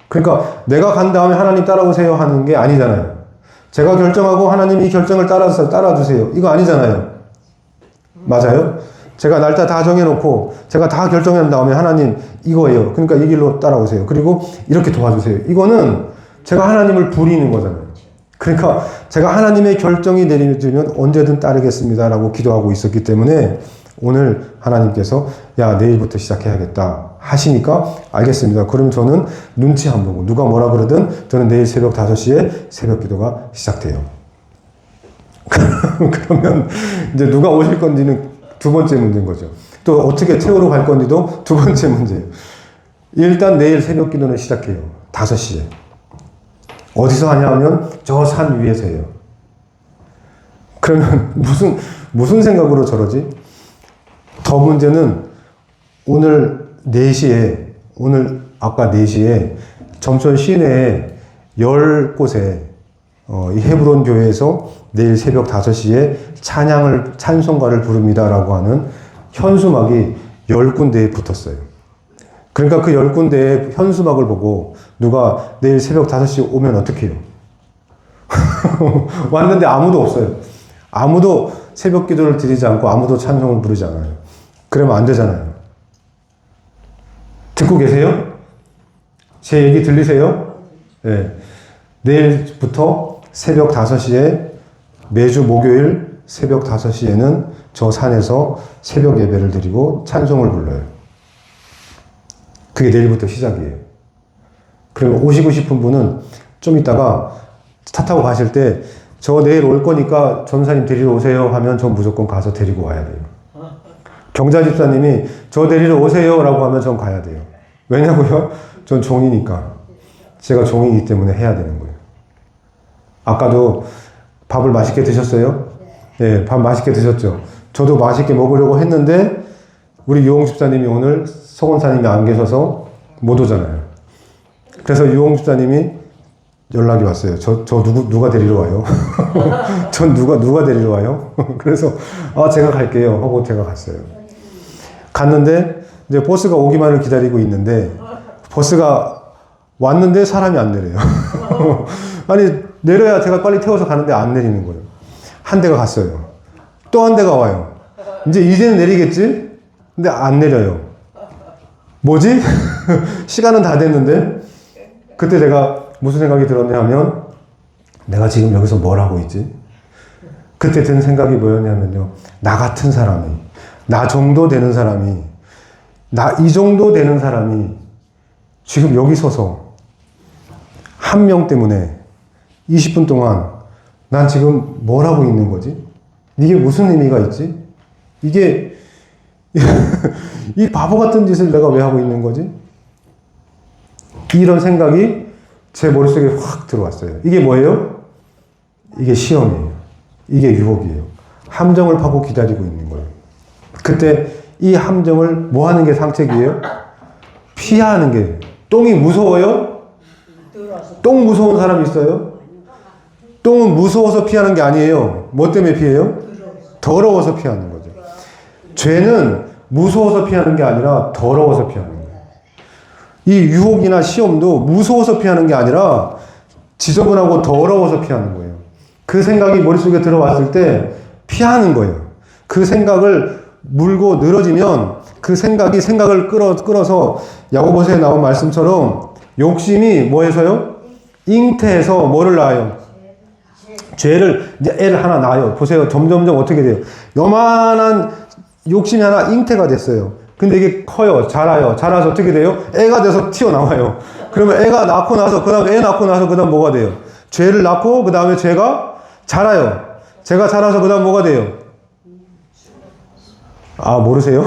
그러니까 내가 간 다음에 하나님 따라오세요 하는 게 아니잖아요. 제가 결정하고 하나님이 이 결정을 따라주세요. 이거 아니잖아요. 맞아요? 제가 날짜 다 정해놓고 제가 다 결정한 다음에 하나님 이거예요. 그러니까 이 길로 따라오세요. 그리고 이렇게 도와주세요. 이거는 제가 하나님을 부리는 거잖아요. 그러니까 제가 하나님의 결정이 내려지면 언제든 따르겠습니다라고 기도하고 있었기 때문에 오늘 하나님께서 야, 내일부터 시작해야겠다 하시니까 알겠습니다. 그럼 저는 눈치 안 보고 누가 뭐라 그러든 저는 내일 새벽 5시에 새벽 기도가 시작돼요. 그러면 이제 누가 오실 건지는 두 번째 문제인 거죠. 또 어떻게 태우러 갈 건지도 두 번째 문제예요. 일단 내일 새벽 기도는 시작해요. 5시에. 어디서 하냐면 저 산 위에서 해요. 그러면 무슨 생각으로 저러지? 더 문제는 오늘 아까 4시에 점천 시내에 10곳에 이 헤브론 교회에서 내일 새벽 5시에 찬송가를 부릅니다라고 하는 현수막이 10군데에 붙었어요. 그러니까 그 10군데의 현수막을 보고 누가 내일 새벽 5시에 오면 어떡해요? 왔는데 아무도 없어요. 아무도 새벽 기도를 드리지 않고 아무도 찬송을 부르지 않아요. 그러면 안 되잖아요. 듣고 계세요? 제 얘기 들리세요? 예. 내일부터 새벽 5시에 매주 목요일 새벽 5시에는 저 산에서 새벽 예배를 드리고 찬송을 불러요. 그게 내일부터 시작이에요. 그러면 오시고 싶은 분은 좀 이따가 차 타고 가실 때 저 내일 올 거니까 전사님 데리러 오세요 하면 전 무조건 가서 데리고 와야 돼요. 경자 집사님이 저 데리러 오세요 라고 하면 전 가야 돼요. 왜냐고요? 전 종이니까. 제가 종이기 때문에 해야 되는 거예요. 아까도 밥을 맛있게 드셨어요? 예, 밥 맛있게 드셨죠? 저도 맛있게 먹으려고 했는데 우리 유홍 집사님이 오늘 서원사님이 안 계셔서 못 오잖아요. 그래서 유홍 집사님이 연락이 왔어요. 누가 데리러 와요? 전 누가 데리러 와요? 그래서, 제가 갈게요. 하고 제가 갔어요. 갔는데, 이제 버스가 오기만을 기다리고 있는데, 버스가 왔는데 사람이 안 내려요. 아니, 내려야 제가 빨리 태워서 가는데 안 내리는 거예요. 한 대가 갔어요. 또 한 대가 와요. 이제는 내리겠지? 근데 안 내려요. 뭐지? 시간은 다 됐는데, 그때 제가 무슨 생각이 들었냐 하면 내가 지금 여기서 뭘 하고 있지? 그때 든 생각이 뭐였냐면요. 나 같은 사람이, 나 정도 되는 사람이, 나 이 정도 되는 사람이 지금 여기 서서 한 명 때문에 20분 동안 난 지금 뭘 하고 있는 거지? 이게 무슨 의미가 있지? 이게 이 바보 같은 짓을 내가 왜 하고 있는 거지? 이런 생각이 제 머릿속에 확 들어왔어요. 이게 뭐예요? 이게 시험이에요. 이게 유혹이에요. 함정을 파고 기다리고 있는 거예요. 그때 이 함정을 뭐 하는 게 상책이에요? 피하는 게. 똥이 무서워요? 똥 무서운 사람 있어요? 똥은 무서워서 피하는 게 아니에요. 뭐 때문에 피해요? 더러워서 피하는 거죠. 죄는 무서워서 피하는 게 아니라 더러워서 피하는 거예요. 이 유혹이나 시험도 무서워서 피하는 게 아니라 지저분하고 더러워서 피하는 거예요. 그 생각이 머릿속에 들어왔을 때 피하는 거예요. 그 생각을 물고 늘어지면 그 생각을 끌어서 야고보서에 나온 말씀처럼 욕심이 뭐해서요? 잉태해서 뭐를 낳아요? 죄를, 이제 애를 하나 낳아요. 보세요. 점점점 어떻게 돼요? 요만한 욕심이 하나 잉태가 됐어요. 근데 이게 커요. 자라요. 자라서 어떻게 돼요? 애가 돼서 튀어나와요. 그러면 애가 낳고 나서, 그 다음에 애 낳고 나서, 그 다음 뭐가 돼요? 죄를 낳고, 그 다음에 죄가 자라요. 죄가 자라서, 그 다음 뭐가 돼요? 모르세요?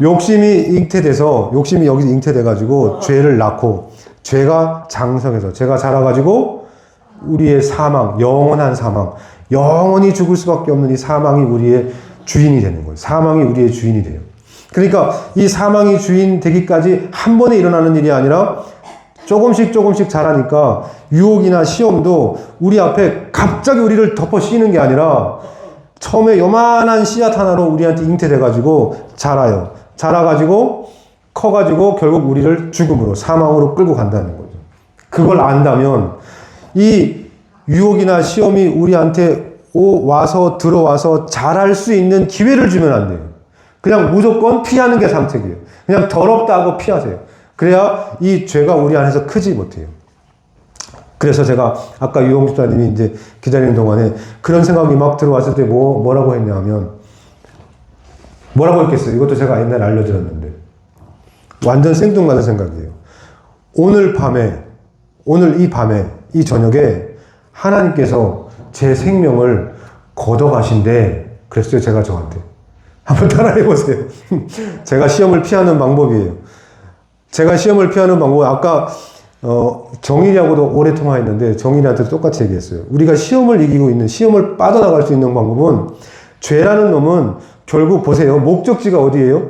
욕심이 잉태돼서, 욕심이 여기서 잉태돼가지고, 죄를 낳고, 죄가 장성해서, 죄가 자라가지고, 우리의 사망, 영원한 사망, 영원히 죽을 수밖에 없는 이 사망이 우리의 주인이 되는 거예요. 사망이 우리의 주인이 돼요. 그러니까 이 사망이 주인 되기까지 한 번에 일어나는 일이 아니라 조금씩 자라니까 유혹이나 시험도 우리 앞에 갑자기 우리를 덮어 씌우는 게 아니라 처음에 요만한 씨앗 하나로 우리한테 잉태돼가지고 자라요. 자라가지고 커가지고 결국 우리를 죽음으로, 사망으로 끌고 간다는 거죠. 그걸 안다면 이 유혹이나 시험이 우리한테 들어와서 자랄 수 있는 기회를 주면 안 돼요. 그냥 무조건 피하는 게 상책이에요. 그냥 더럽다 하고 피하세요. 그래야 이 죄가 우리 안에서 크지 못해요. 그래서 제가 아까 유홍 집사님이 이제 기다리는 동안에 그런 생각이 막 들어왔을 때 뭐라고 했냐 하면 뭐라고 했겠어요? 이것도 제가 옛날에 알려드렸는데 완전 생뚱맞은 생각이에요. 오늘 이 밤에, 이 저녁에 하나님께서 제 생명을 걷어가신대. 그랬어요. 제가 저한테. 한번 따라해보세요. 제가 시험을 피하는 방법이에요. 제가 시험을 피하는 방법은 아까 정일이하고도 오래 통화했는데 정일이한테 똑같이 얘기했어요. 우리가 시험을 이기고 있는, 시험을 빠져나갈 수 있는 방법은 죄라는 놈은 결국 보세요. 목적지가 어디예요?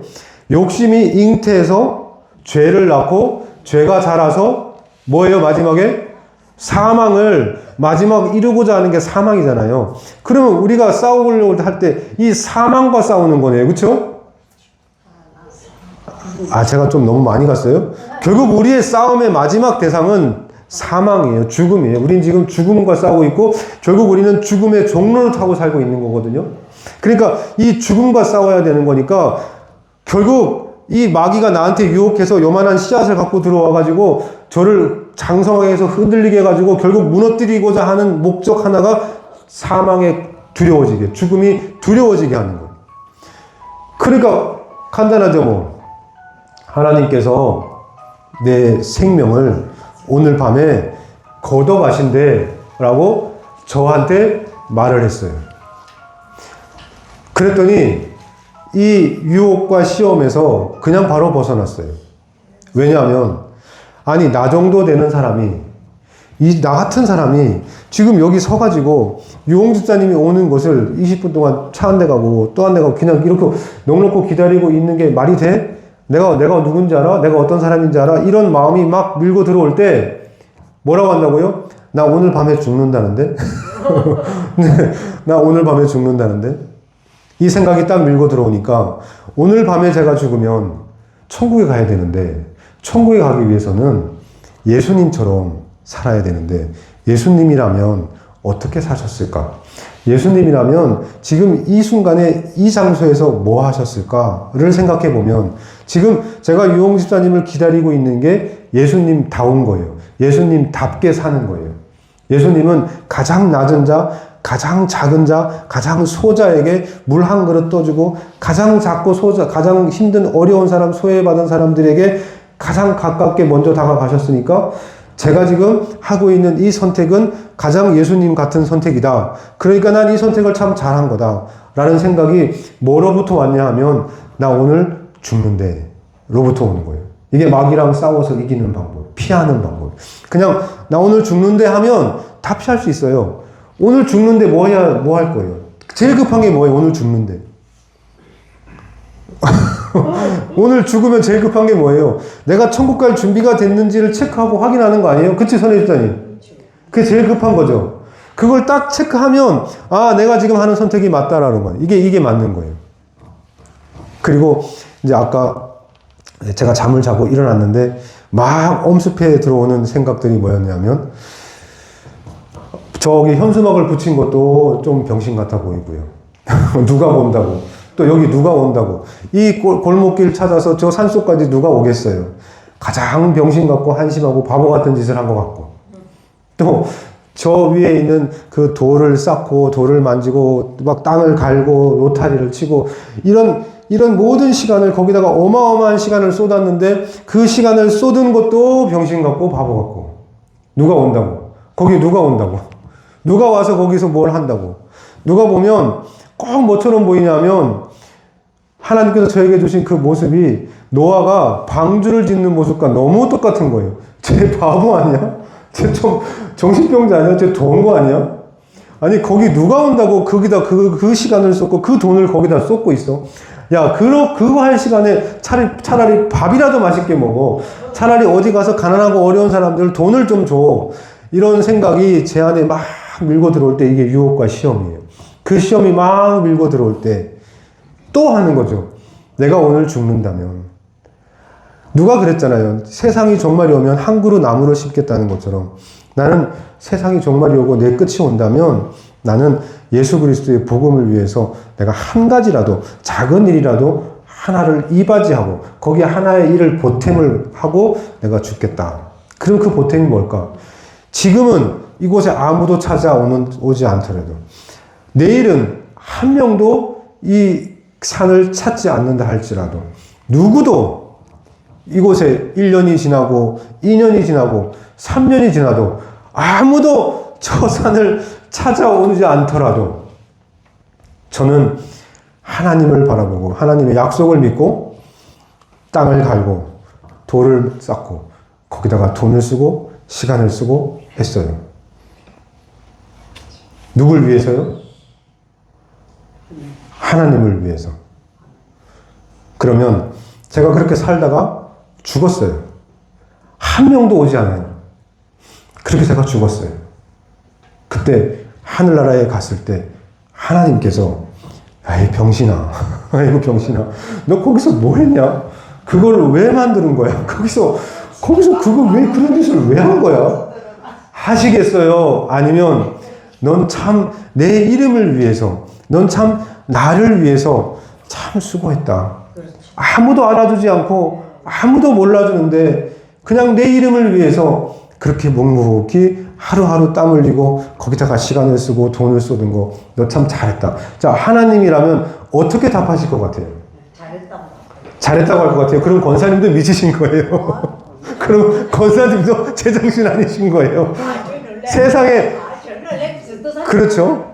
욕심이 잉태해서 죄를 낳고 죄가 자라서 뭐예요? 마지막에? 사망을 마지막 이루고자 하는 게 사망이잖아요. 그러면 우리가 싸우려고 할 때 이 사망과 싸우는 거네요. 그렇죠? 제가 좀 너무 많이 갔어요? 결국 우리의 싸움의 마지막 대상은 사망이에요. 죽음이에요. 우린 지금 죽음과 싸우고 있고 결국 우리는 죽음의 종로를 타고 살고 있는 거거든요. 그러니까 이 죽음과 싸워야 되는 거니까 결국 이 마귀가 나한테 유혹해서 요만한 씨앗을 갖고 들어와가지고 저를 장성하게 해서 흔들리게 해가지고 결국 무너뜨리고자 하는 목적 하나가 사망에 두려워지게, 죽음이 두려워지게 하는 거예요. 그러니까 간단하죠 뭐. 하나님께서 내 생명을 오늘 밤에 걷어가신대 라고 저한테 말을 했어요. 그랬더니 이 유혹과 시험에서 그냥 바로 벗어났어요. 왜냐하면 아니 나 정도 되는 사람이, 나 같은 사람이 지금 여기 서가지고 유홍 집사님이 오는 것을 20분 동안 차 한 대 가고 또 한 대 가고 그냥 이렇게 넉넉히 기다리고 있는 게 말이 돼? 내가 누군지 알아? 내가 어떤 사람인지 알아? 이런 마음이 막 밀고 들어올 때 뭐라고 한다고요? 나 오늘 밤에 죽는다는데? 네, 나 오늘 밤에 죽는다는데? 이 생각이 딱 밀고 들어오니까 오늘 밤에 제가 죽으면 천국에 가야 되는데 천국에 가기 위해서는 예수님처럼 살아야 되는데 예수님이라면 어떻게 사셨을까? 예수님이라면 지금 이 순간에 이 장소에서 뭐 하셨을까를 생각해 보면 지금 제가 유홍 집사님을 기다리고 있는 게 예수님다운 거예요. 예수님답게 사는 거예요. 예수님은 가장 낮은 자, 가장 작은 자, 가장 소자에게 물 한 그릇 떠주고 가장 작고 소자, 가장 힘든 어려운 사람, 소외받은 사람들에게 가장 가깝게 먼저 다가가셨으니까 제가 지금 하고 있는 이 선택은 가장 예수님 같은 선택이다. 그러니까 난 이 선택을 참 잘한 거다. 라는 생각이 뭐로부터 왔냐 하면 나 오늘 죽는데 로부터 오는 거예요. 이게 마귀랑 싸워서 이기는 방법, 피하는 방법. 그냥 나 오늘 죽는데 하면 다 피할 수 있어요. 오늘 죽는데 뭐 할 거예요? 제일 급한 게 뭐예요? 오늘 죽는데. 오늘 죽으면 제일 급한 게 뭐예요? 내가 천국 갈 준비가 됐는지를 체크하고 확인하는 거 아니에요? 그치, 선생님? 그게 제일 급한 거죠. 그걸 딱 체크하면, 아, 내가 지금 하는 선택이 맞다라는 거예요. 이게 맞는 거예요. 그리고 이제 아까 제가 잠을 자고 일어났는데, 막 엄습해 들어오는 생각들이 뭐였냐면, 저기 현수막을 붙인 것도 좀 병신 같아 보이고요. 누가 본다고. 또 여기 누가 온다고. 이 골목길 찾아서 저 산속까지 누가 오겠어요. 가장 병신 같고 한심하고 바보 같은 짓을 한 것 같고. 또 저 위에 있는 그 돌을 쌓고 돌을 만지고 막 땅을 갈고 로타리를 치고 이런 모든 시간을 거기다가 어마어마한 시간을 쏟았는데 그 시간을 쏟은 것도 병신 같고 바보 같고. 누가 온다고. 거기 누가 온다고. 누가 와서 거기서 뭘 한다고. 누가 보면 꼭 뭐처럼 보이냐면 하나님께서 저에게 주신 그 모습이 노아가 방주를 짓는 모습과 너무 똑같은 거예요. 쟤 바보 아니야? 쟤 좀 정신병자 아니야? 쟤 돈거 아니야? 아니 거기 누가 온다고 거기다 그 시간을 쏟고 그 돈을 거기다 쏟고 있어. 야 그거 할 시간에 차라리 밥이라도 맛있게 먹어. 차라리 어디 가서 가난하고 어려운 사람들 돈을 좀 줘. 이런 생각이 제 안에 막 밀고 들어올 때 이게 유혹과 시험이에요. 그 시험이 막 밀고 들어올 때 또 하는 거죠. 내가 오늘 죽는다면. 누가 그랬잖아요. 세상이 종말이 오면 한 그루 나무를 심겠다는 것처럼 나는 세상이 종말이 오고 내 끝이 온다면 나는 예수 그리스도의 복음을 위해서 내가 한 가지라도 작은 일이라도 하나를 이바지하고 거기에 하나의 일을 보탬을 하고 내가 죽겠다. 그럼 그 보탬이 뭘까? 지금은 이곳에 아무도 찾아오지 않더라도 내일은 한 명도 이 산을 찾지 않는다 할지라도 누구도 이곳에 1년이 지나고 2년이 지나고 3년이 지나도 아무도 저 산을 찾아오지 않더라도 저는 하나님을 바라보고 하나님의 약속을 믿고 땅을 갈고 돌을 쌓고 거기다가 돈을 쓰고 시간을 쓰고 했어요. 누굴 위해서요? 하나님을 위해서. 그러면 제가 그렇게 살다가 죽었어요. 한 명도 오지 않아요. 그렇게 제가 죽었어요. 그때 하늘나라에 갔을 때 하나님께서 아이 병신아, 아이고 병신아, 너 거기서 뭐 했냐? 그걸 왜 만드는 거야? 거기서 그거 왜 그런 짓을 왜 한 거야? 하시겠어요? 아니면 넌 참 내 이름을 위해서, 넌 참 나를 위해서 참 수고했다. 그렇죠. 아무도 알아주지 않고 아무도 몰라주는데 그냥 내 이름을 위해서 그렇게 묵묵히 하루하루 땀 흘리고 거기다가 시간을 쓰고 돈을 쏟은 거 너 참 잘했다. 자, 하나님이라면 어떻게 답하실 것 같아요? 잘했다고. 잘했다고 할 것 같아요. 그럼 권사님도 미치신 거예요. 그럼 권사님도 제정신 아니신 거예요. 세상에 그렇죠.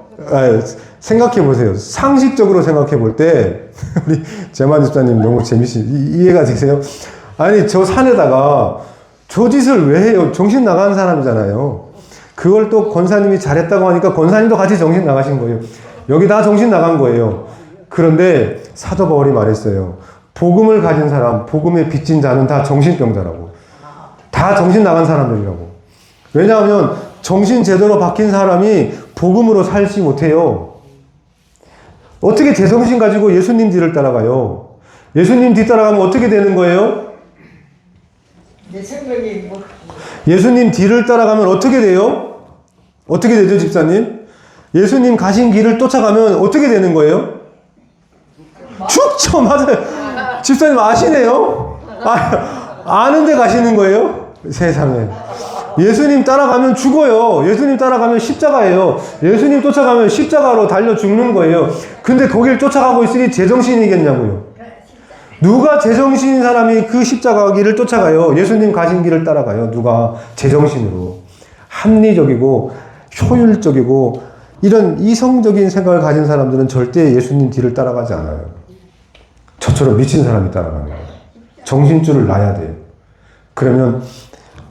생각해 보세요. 상식적으로 생각해 볼 때 우리 재만 집사님 너무 이해가 되세요? 아니 저 산에다가 저 짓을 왜 해요? 정신 나간 사람이잖아요. 그걸 또 권사님이 잘했다고 하니까 권사님도 같이 정신 나가신 거예요. 여기 다 정신 나간 거예요. 그런데 사도 바울이 말했어요. 복음을 가진 사람, 복음에 빚진 자는 다 정신병자라고. 다 정신 나간 사람들이라고. 왜냐하면 정신 제대로 박힌 사람이 복음으로 살지 못해요. 어떻게 제정신 가지고 예수님 뒤를 따라가요? 예수님 뒤 따라가면 어떻게 되는 거예요? 내 생명이 뭐 예수님 뒤를 따라가면 어떻게 돼요? 어떻게 되죠, 집사님? 예수님 가신 길을 쫓아가면 어떻게 되는 거예요? 죽죠, 맞아요. 집사님 아시네요? 아는데 가시는 거예요? 세상에. 예수님 따라가면 죽어요. 예수님 따라가면 십자가예요. 예수님 쫓아가면 십자가로 달려 죽는 거예요. 근데 거길 쫓아가고 있으니 제정신이겠냐고요. 누가 제정신인 사람이 그 십자가 길을 쫓아가요? 예수님 가신 길을 따라가요. 누가 제정신으로. 합리적이고 효율적이고 이런 이성적인 생각을 가진 사람들은 절대 예수님 뒤를 따라가지 않아요. 저처럼 미친 사람이 따라가는 거예요. 정신줄을 놔야 돼요. 그러면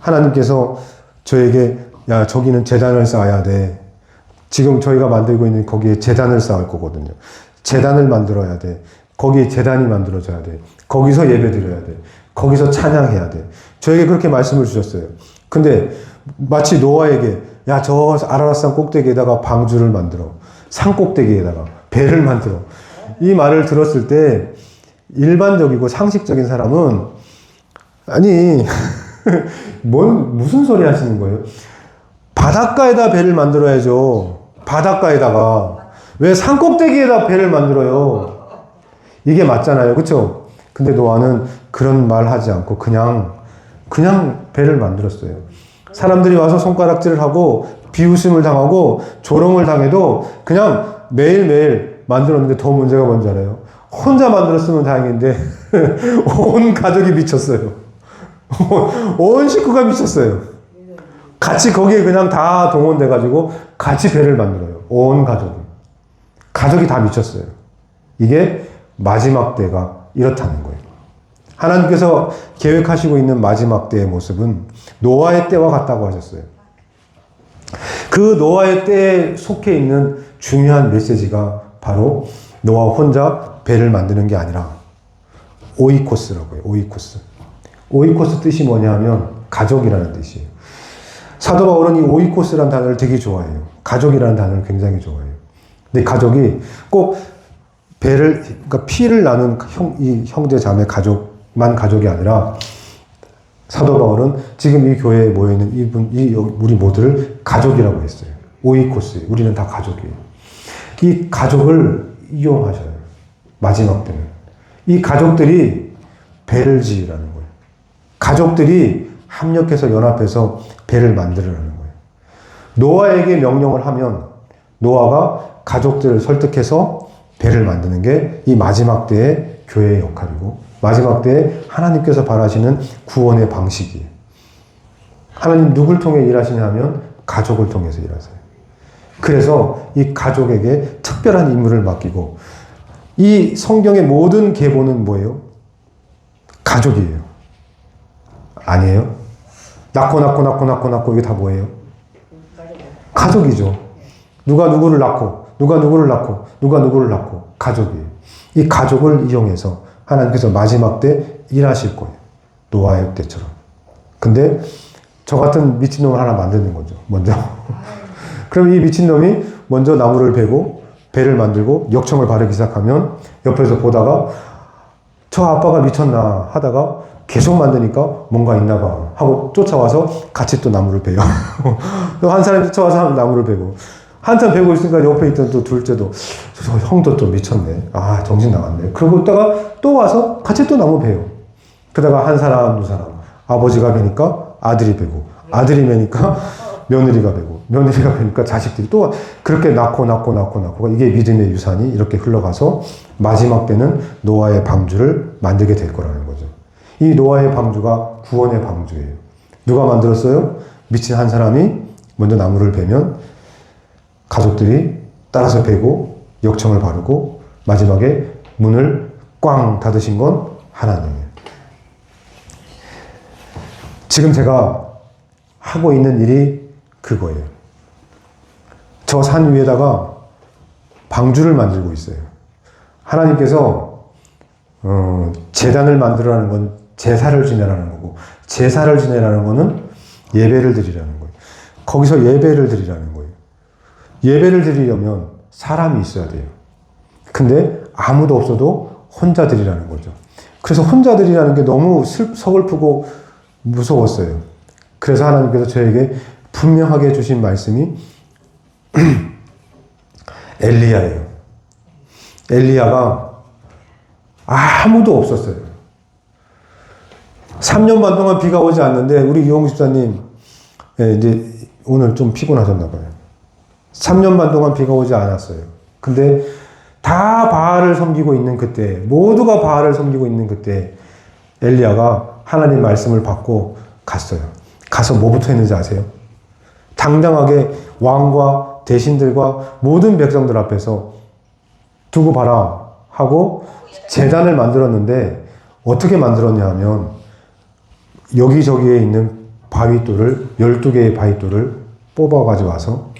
하나님께서 저에게 야 저기는 제단을 쌓아야 돼. 지금 저희가 만들고 있는 거기에 제단을 쌓을 거거든요. 제단을 만들어야 돼. 거기에 제단이 만들어져야 돼. 거기서 예배 드려야 돼. 거기서 찬양해야 돼. 저에게 그렇게 말씀을 주셨어요. 근데 마치 노아에게 야 저 아라랏산 꼭대기에다가 방주를 만들어. 산 꼭대기에다가 배를 만들어. 이 말을 들었을 때 일반적이고 상식적인 사람은 아니 무슨 소리 하시는 거예요? 바닷가에다 배를 만들어야죠. 바닷가에다가 왜 산 꼭대기에다 배를 만들어요? 이게 맞잖아요. 그쵸? 근데 노아는 그런 말 하지 않고 그냥 배를 만들었어요. 사람들이 와서 손가락질을 하고 비웃음을 당하고 조롱을 당해도 그냥 매일매일 만들었는데 더 문제가 뭔지 알아요? 혼자 만들었으면 다행인데 온 가족이 미쳤어요. 온 식구가 미쳤어요. 같이 거기에 그냥 다 동원돼가지고 같이 배를 만들어요. 온 가족이. 가족이 다 미쳤어요. 이게 마지막 때가 이렇다는 거예요. 하나님께서 계획하시고 있는 마지막 때의 모습은 노아의 때와 같다고 하셨어요. 그 노아의 때에 속해 있는 중요한 메시지가 바로 노아 혼자 배를 만드는 게 아니라 오이코스라고 해요. 오이코스. 오이코스 뜻이 뭐냐 하면 가족이라는 뜻이에요. 사도 바울은 이 오이코스라는 단어를 되게 좋아해요. 가족이라는 단어를 굉장히 좋아해요. 근데 가족이 꼭 그러니까 피를 나눈 이 형제 자매 가족만 가족이 아니라 사도 바울은 지금 이 교회에 모여있는 우리 모두를 가족이라고 했어요. 오이코스. 우리는 다 가족이에요. 이 가족을 이용하셔요. 마지막 때는. 이 가족들이 배를 지으라는 거예요. 가족들이 합력해서 연합해서 배를 만들으라는 거예요. 노아에게 명령을 하면 노아가 가족들을 설득해서 배를 만드는 게 이 마지막 때의 교회의 역할이고 마지막 때에 하나님께서 바라시는 구원의 방식이에요. 하나님 누굴 통해 일하시냐면 가족을 통해서 일하세요. 그래서 이 가족에게 특별한 임무를 맡기고 이 성경의 모든 계보는 뭐예요? 가족이에요. 아니에요? 낳고 이게 다 뭐예요? 가족이죠. 누가 누구를 낳고 누가 누구를 낳고 가족이에요. 이 가족을 이용해서 하나님께서 마지막 때 일하실 거예요. 노아의 때처럼. 근데 저 같은 미친놈을 하나 만드는 거죠. 먼저. 그럼 이 미친놈이 먼저 나무를 베고 배를 만들고 역청을 바르기 시작하면 옆에서 보다가 저 아빠가 미쳤나 하다가 계속 만드니까 뭔가 있나 봐 하고 쫓아와서 같이 또 나무를 베요. 또 한 사람이 쫓아와서 나무를 베고 한참 배우고 있으니까 옆에 있던 또 둘째도 저 형도 또 미쳤네. 아, 정신 나갔네. 그러고 있다가 또 와서 같이 또 나무 베요. 그러다가 한 사람, 두 사람. 아버지가 베니까 아들이 베고, 아들이 베니까 며느리가 베고, 며느리가 베니까 자식들이 또 그렇게 낳고 이게 믿음의 유산이 이렇게 흘러가서 마지막 때는 노아의 방주를 만들게 될 거라는 거죠. 이 노아의 방주가 구원의 방주예요. 누가 만들었어요? 미친 한 사람이 먼저 나무를 베면 가족들이 따라서 베고 역청을 바르고 마지막에 문을 꽝 닫으신 건 하나님이에요. 지금 제가 하고 있는 일이 그거예요. 저 산 위에다가 방주를 만들고 있어요. 하나님께서 제단을 만들어라는 건 제사를 지내라는 거고, 제사를 지내라는 거는 예배를 드리라는 거예요. 거기서 예배를 드리라는 거예요. 예배를 드리려면 사람이 있어야 돼요. 근데 아무도 없어도 혼자 드리라는 거죠. 그래서 혼자 드리라는 게 너무 서글프고 무서웠어요. 그래서 하나님께서 저에게 분명하게 주신 말씀이 엘리야예요. 엘리야가 아무도 없었어요. 3년 반 동안 비가 오지 않는데 우리 이용우 집사님 이제 오늘 좀 피곤하셨나 봐요. 3년 반 동안 비가 오지 않았어요. 근데 다 바알을 섬기고 있는 그때, 모두가 바알을 섬기고 있는 그때 엘리야가 하나님 말씀을 받고 갔어요. 가서 뭐부터 했는지 아세요? 당당하게 왕과 대신들과 모든 백성들 앞에서 두고 봐라 하고 제단을 만들었는데 어떻게 만들었냐 하면 여기저기에 있는 바위돌을 12개의 바위돌을 뽑아 가져와서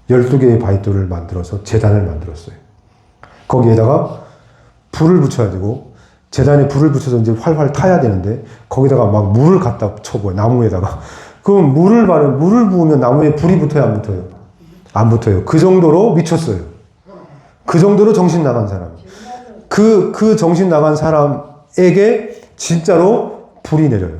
12개의 바위돌을 만들어서 제단을 만들었어요. 거기에다가 불을 붙여야 되고 제단에 불을 붙여서 이제 활활 타야 되는데 거기다가 막 물을 갖다 쳐부어요. 나무에다가. 그럼 물을 부으면 나무에 불이 붙어요, 안 붙어요? 안 붙어요. 그 정도로 미쳤어요. 그 정도로 정신 나간 사람. 그 정신 나간 사람에게 진짜로 불이 내려요.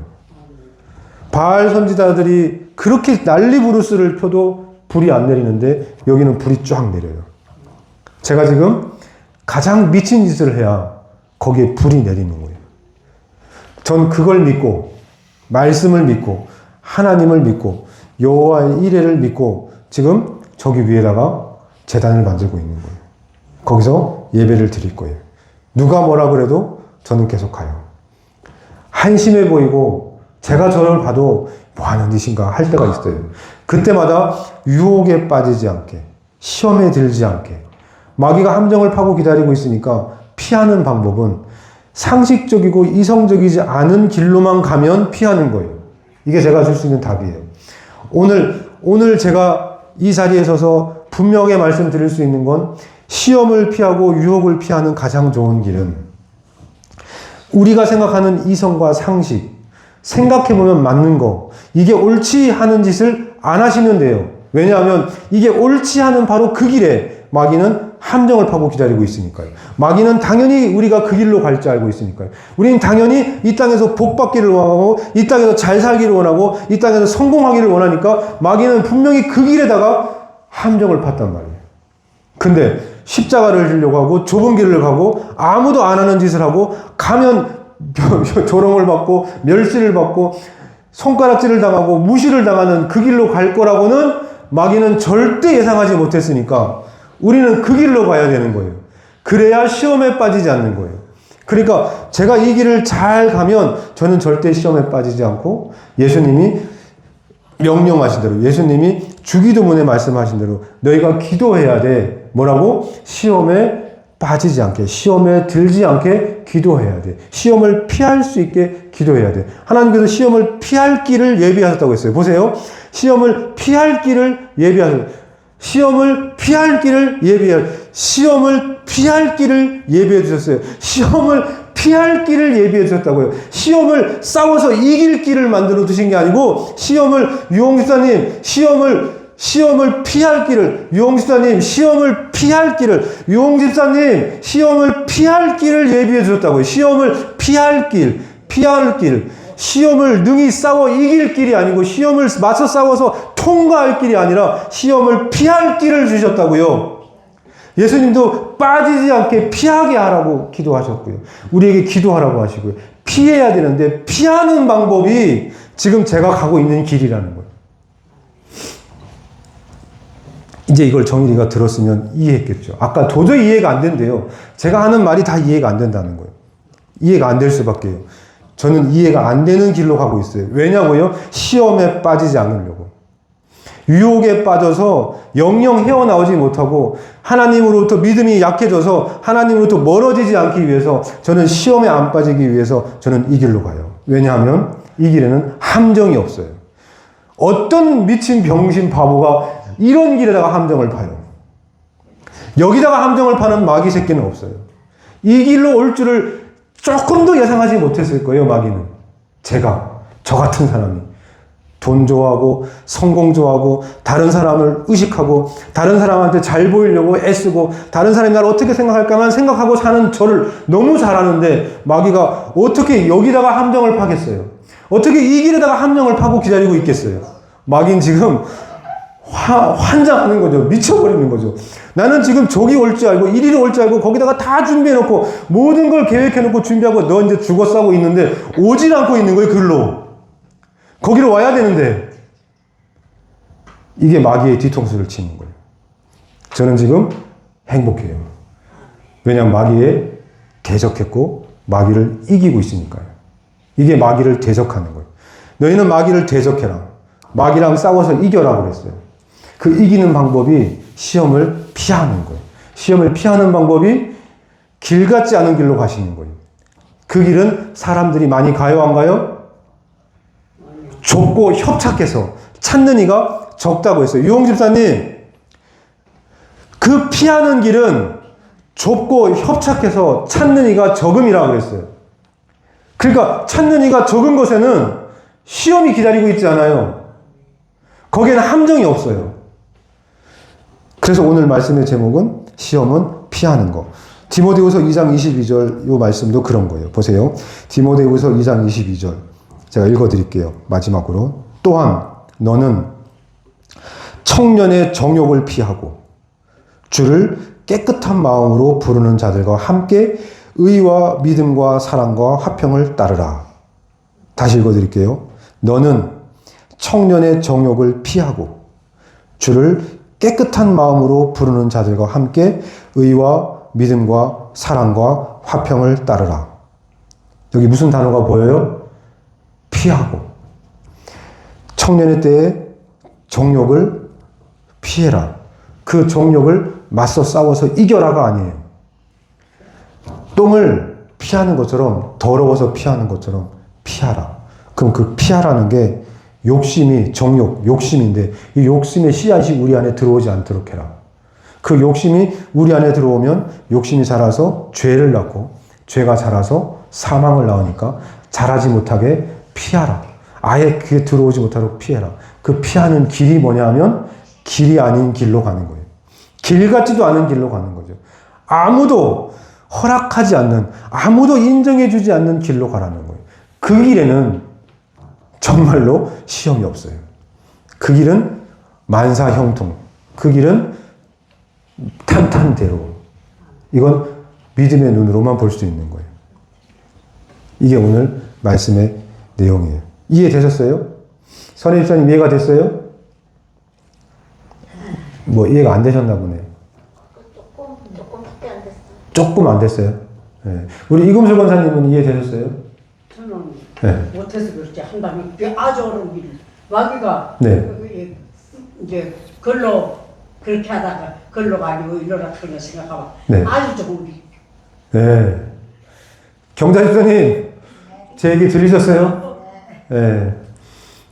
바알 선지자들이 그렇게 난리 부르스를 펴도 불이 안 내리는데 여기는 불이 쫙 내려요. 제가 지금 가장 미친 짓을 해야 거기에 불이 내리는 거예요. 전 그걸 믿고 말씀을 믿고 하나님을 믿고 여호와의 이레를 믿고 지금 저기 위에다가 제단을 만들고 있는 거예요. 거기서 예배를 드릴 거예요. 누가 뭐라 그래도 저는 계속 가요. 한심해 보이고 제가 저를 봐도 뭐 하는 짓인가 할 때가 있어요. 그때마다 유혹에 빠지지 않게, 시험에 들지 않게, 마귀가 함정을 파고 기다리고 있으니까 피하는 방법은 상식적이고 이성적이지 않은 길로만 가면 피하는 거예요. 이게 제가 줄 수 있는 답이에요. 오늘 제가 이 자리에 서서 분명히 말씀드릴 수 있는 건 시험을 피하고 유혹을 피하는 가장 좋은 길은 우리가 생각하는 이성과 상식, 생각해보면 맞는 거, 이게 옳지 하는 짓을 안 하시면 돼요. 왜냐하면 이게 옳지 하는 바로 그 길에 마귀는 함정을 파고 기다리고 있으니까요. 마귀는 당연히 우리가 그 길로 갈 줄 알고 있으니까요. 우리는 당연히 이 땅에서 복 받기를 원하고 이 땅에서 잘 살기를 원하고 이 땅에서 성공하기를 원하니까 마귀는 분명히 그 길에다가 함정을 팠단 말이에요. 근데 십자가를 지려고 하고 좁은 길을 가고 아무도 안 하는 짓을 하고 가면 조롱을 받고 멸시를 받고 손가락질을 당하고 무시를 당하는 그 길로 갈 거라고는 마귀는 절대 예상하지 못했으니까 우리는 그 길로 가야 되는 거예요. 그래야 시험에 빠지지 않는 거예요. 그러니까 제가 이 길을 잘 가면 저는 절대 시험에 빠지지 않고 예수님이 명령하신 대로, 예수님이 주기도문에 말씀하신 대로 너희가 기도해야 돼. 뭐라고? 시험에 빠지지 않게, 시험에 들지 않게 기도해야 돼. 시험을 피할 수 있게 기도해야 돼. 하나님께서 시험을 피할 길을 예비하셨다고 했어요. 보세요. 시험을 피할 길을 예비하셨어요. 시험을 피할 길을 시험을 피할 길을 예비해 주셨어요. 시험을 피할 길을 예비해 주셨다고요. 시험을 싸워서 이길 길을 만들어 두신 게 아니고 유홍집사님 시험을 피할 길을 유홍집사님 시험을 피할 예비해 주셨다고요. 시험을 피할 길 시험을 능히 싸워 이길 길이 아니고 시험을 맞서 싸워서 통과할 길이 아니라 시험을 피할 길을 주셨다고요. 예수님도 빠지지 않게 피하게 하라고 기도하셨고요. 우리에게 기도하라고 하시고요. 피해야 되는데 피하는 방법이 지금 제가 가고 있는 길이라는 거예요. 이제 이걸 정일이가 들었으면 이해했겠죠. 아까 도저히 이해가 안 된대요. 제가 하는 말이 다 이해가 안 된다는 거예요. 이해가 안 될 수밖에요. 저는 이해가 안 되는 길로 가고 있어요. 왜냐고요? 시험에 빠지지 않으려고. 유혹에 빠져서 영영 헤어나오지 못하고 하나님으로부터 믿음이 약해져서 하나님으로부터 멀어지지 않기 위해서 저는 시험에 안 빠지기 위해서 저는 이 길로 가요. 왜냐하면 이 길에는 함정이 없어요. 어떤 미친 병신 바보가 이런 길에다가 함정을 파요. 여기다가 함정을 파는 마귀 새끼는 없어요. 이 길로 올 줄을 조금도 예상하지 못했을 거예요, 마귀는. 제가, 저 같은 사람이. 돈 좋아하고, 성공 좋아하고, 다른 사람을 의식하고, 다른 사람한테 잘 보이려고 애쓰고, 다른 사람이 나를 어떻게 생각할까만 생각하고 사는 저를 너무 잘 아는데, 마귀가 어떻게 여기다가 함정을 파겠어요? 어떻게 이 길에다가 함정을 파고 기다리고 있겠어요? 마귀는 지금 환장하는 거죠. 미쳐버리는 거죠. 나는 지금 저기 올 줄 알고 이리로 올 줄 알고 거기다가 다 준비해놓고 모든 걸 계획해놓고 준비하고 너 이제 죽어 싸고 있는데 오질 않고 있는 거예요. 글로. 거기로 와야 되는데 이게 마귀의 뒤통수를 치는 거예요. 저는 지금 행복해요. 왜냐하면 마귀에 대적했고 마귀를 이기고 있으니까요. 이게 마귀를 대적하는 거예요. 너희는 마귀를 대적해라. 마귀랑 싸워서 이겨라 그랬어요. 그 이기는 방법이 시험을 피하는 거예요. 시험을 피하는 방법이 길 같지 않은 길로 가시는 거예요. 그 길은 사람들이 많이 가요, 안 가요? 좁고 협착해서 찾는 이가 적다고 했어요. 유홍 집사님, 그 피하는 길은 좁고 협착해서 찾는 이가 적음이라고 그랬어요. 그러니까 찾는 이가 적은 것에는 시험이 기다리고 있지 않아요. 거기에는 함정이 없어요. 그래서 오늘 말씀의 제목은 시험은 피하는 거. 디모데후서 2장 22절 이 말씀도 그런 거예요. 보세요. 디모데후서 2장 22절 제가 읽어드릴게요. 마지막으로. 또한 너는 청년의 정욕을 피하고 주를 깨끗한 마음으로 부르는 자들과 함께 의와 믿음과 사랑과 화평을 따르라. 다시 읽어드릴게요. 너는 청년의 정욕을 피하고 주를 깨끗한 마음으로 부르는 자들과 함께 의와 믿음과 사랑과 화평을 따르라. 여기 무슨 단어가 보여요? 피하고. 청년의 때에 정욕을 피해라. 그 정욕을 맞서 싸워서 이겨라가 아니에요. 똥을 피하는 것처럼, 더러워서 피하는 것처럼 피하라. 그럼 그 피하라는 게 욕심이, 정욕, 욕심인데 이 욕심의 씨앗이 우리 안에 들어오지 않도록 해라. 그 욕심이 우리 안에 들어오면 욕심이 자라서 죄를 낳고 죄가 자라서 사망을 낳으니까 자라지 못하게 피하라. 아예 그게 들어오지 못하도록 피해라. 그 피하는 길이 뭐냐 하면 길이 아닌 길로 가는 거예요. 길 같지도 않은 길로 가는 거죠. 아무도 허락하지 않는, 아무도 인정해주지 않는 길로 가라는 거예요. 그 길에는 정말로 시험이 없어요. 그 길은 만사형통. 그 길은 탄탄대로. 이건 믿음의 눈으로만 볼 수 있는 거예요. 이게 오늘 말씀의 내용이에요. 이해되셨어요? 선혜 집사님 이해가 됐어요? 뭐 이해가 안 되셨나 보네. 조금밖에 안 됐어요. 조금 안 됐어요? 네. 우리 이금수 권사님은 이해되셨어요? 저는 네. 못해서 그렇지 한다면 아주 어려운 길. 마귀가 네. 이제 걸로 그렇게 하다가 걸로 가지고 이러라 그런 생각하면 네. 아주 좋은 길. 네. 경자 집사님, 제 얘기 들리셨어요? 네.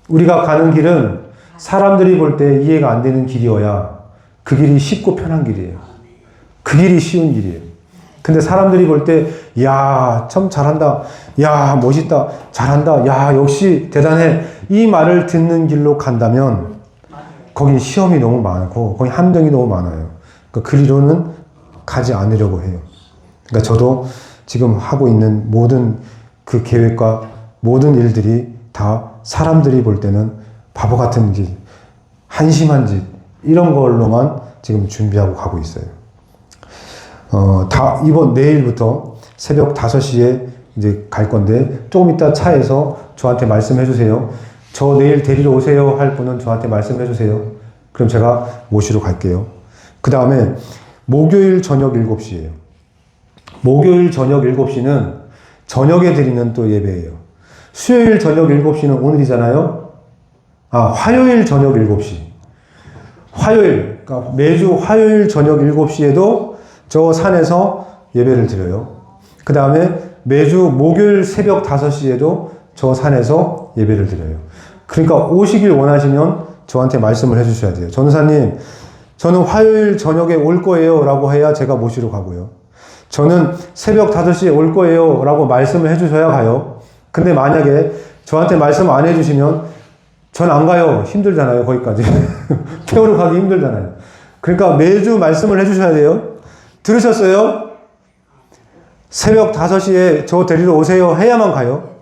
우리가 가는 길은 사람들이 볼 때 이해가 안 되는 길이어야 그 길이 쉽고 편한 길이에요. 그 길이 쉬운 길이에요. 근데 사람들이 볼 때, 야, 참 잘한다. 야, 멋있다. 잘한다. 야, 역시 대단해. 이 말을 듣는 길로 간다면, 거긴 시험이 너무 많고, 거기 함정이 너무 많아요. 그러니까 그 길로는 가지 않으려고 해요. 그러니까 저도 지금 하고 있는 모든 그 계획과 모든 일들이 다 사람들이 볼 때는 바보 같은 짓, 한심한 짓, 이런 걸로만 지금 준비하고 가고 있어요. 내일부터 새벽 5시에 이제 갈 건데, 조금 이따 차에서 저한테 말씀해 주세요. 저 내일 데리러 오세요 할 분은 저한테 말씀해 주세요. 그럼 제가 모시러 갈게요. 그 다음에 목요일 저녁 7시예요. 목요일 저녁 7시는 저녁에 드리는 또 예배예요. 수요일 저녁 7시는 오늘이잖아요. 화요일 저녁 7시. 화요일, 그러니까 매주 화요일 저녁 7시에도 저 산에서 예배를 드려요. 그 다음에 매주 목요일 새벽 5시에도 저 산에서 예배를 드려요. 그러니까 오시길 원하시면 저한테 말씀을 해주셔야 돼요. 전도사님, 저는 화요일 저녁에 올 거예요 라고 해야 제가 모시러 가고요. 저는 새벽 5시에 올 거예요 라고 말씀을 해주셔야 가요. 근데 만약에 저한테 말씀 안 해주시면 전 안 가요. 힘들잖아요. 거기까지. 태우러 가기 힘들잖아요. 그러니까 매주 말씀을 해주셔야 돼요. 들으셨어요? 새벽 5시에 저 데리러 오세요 해야만 가요.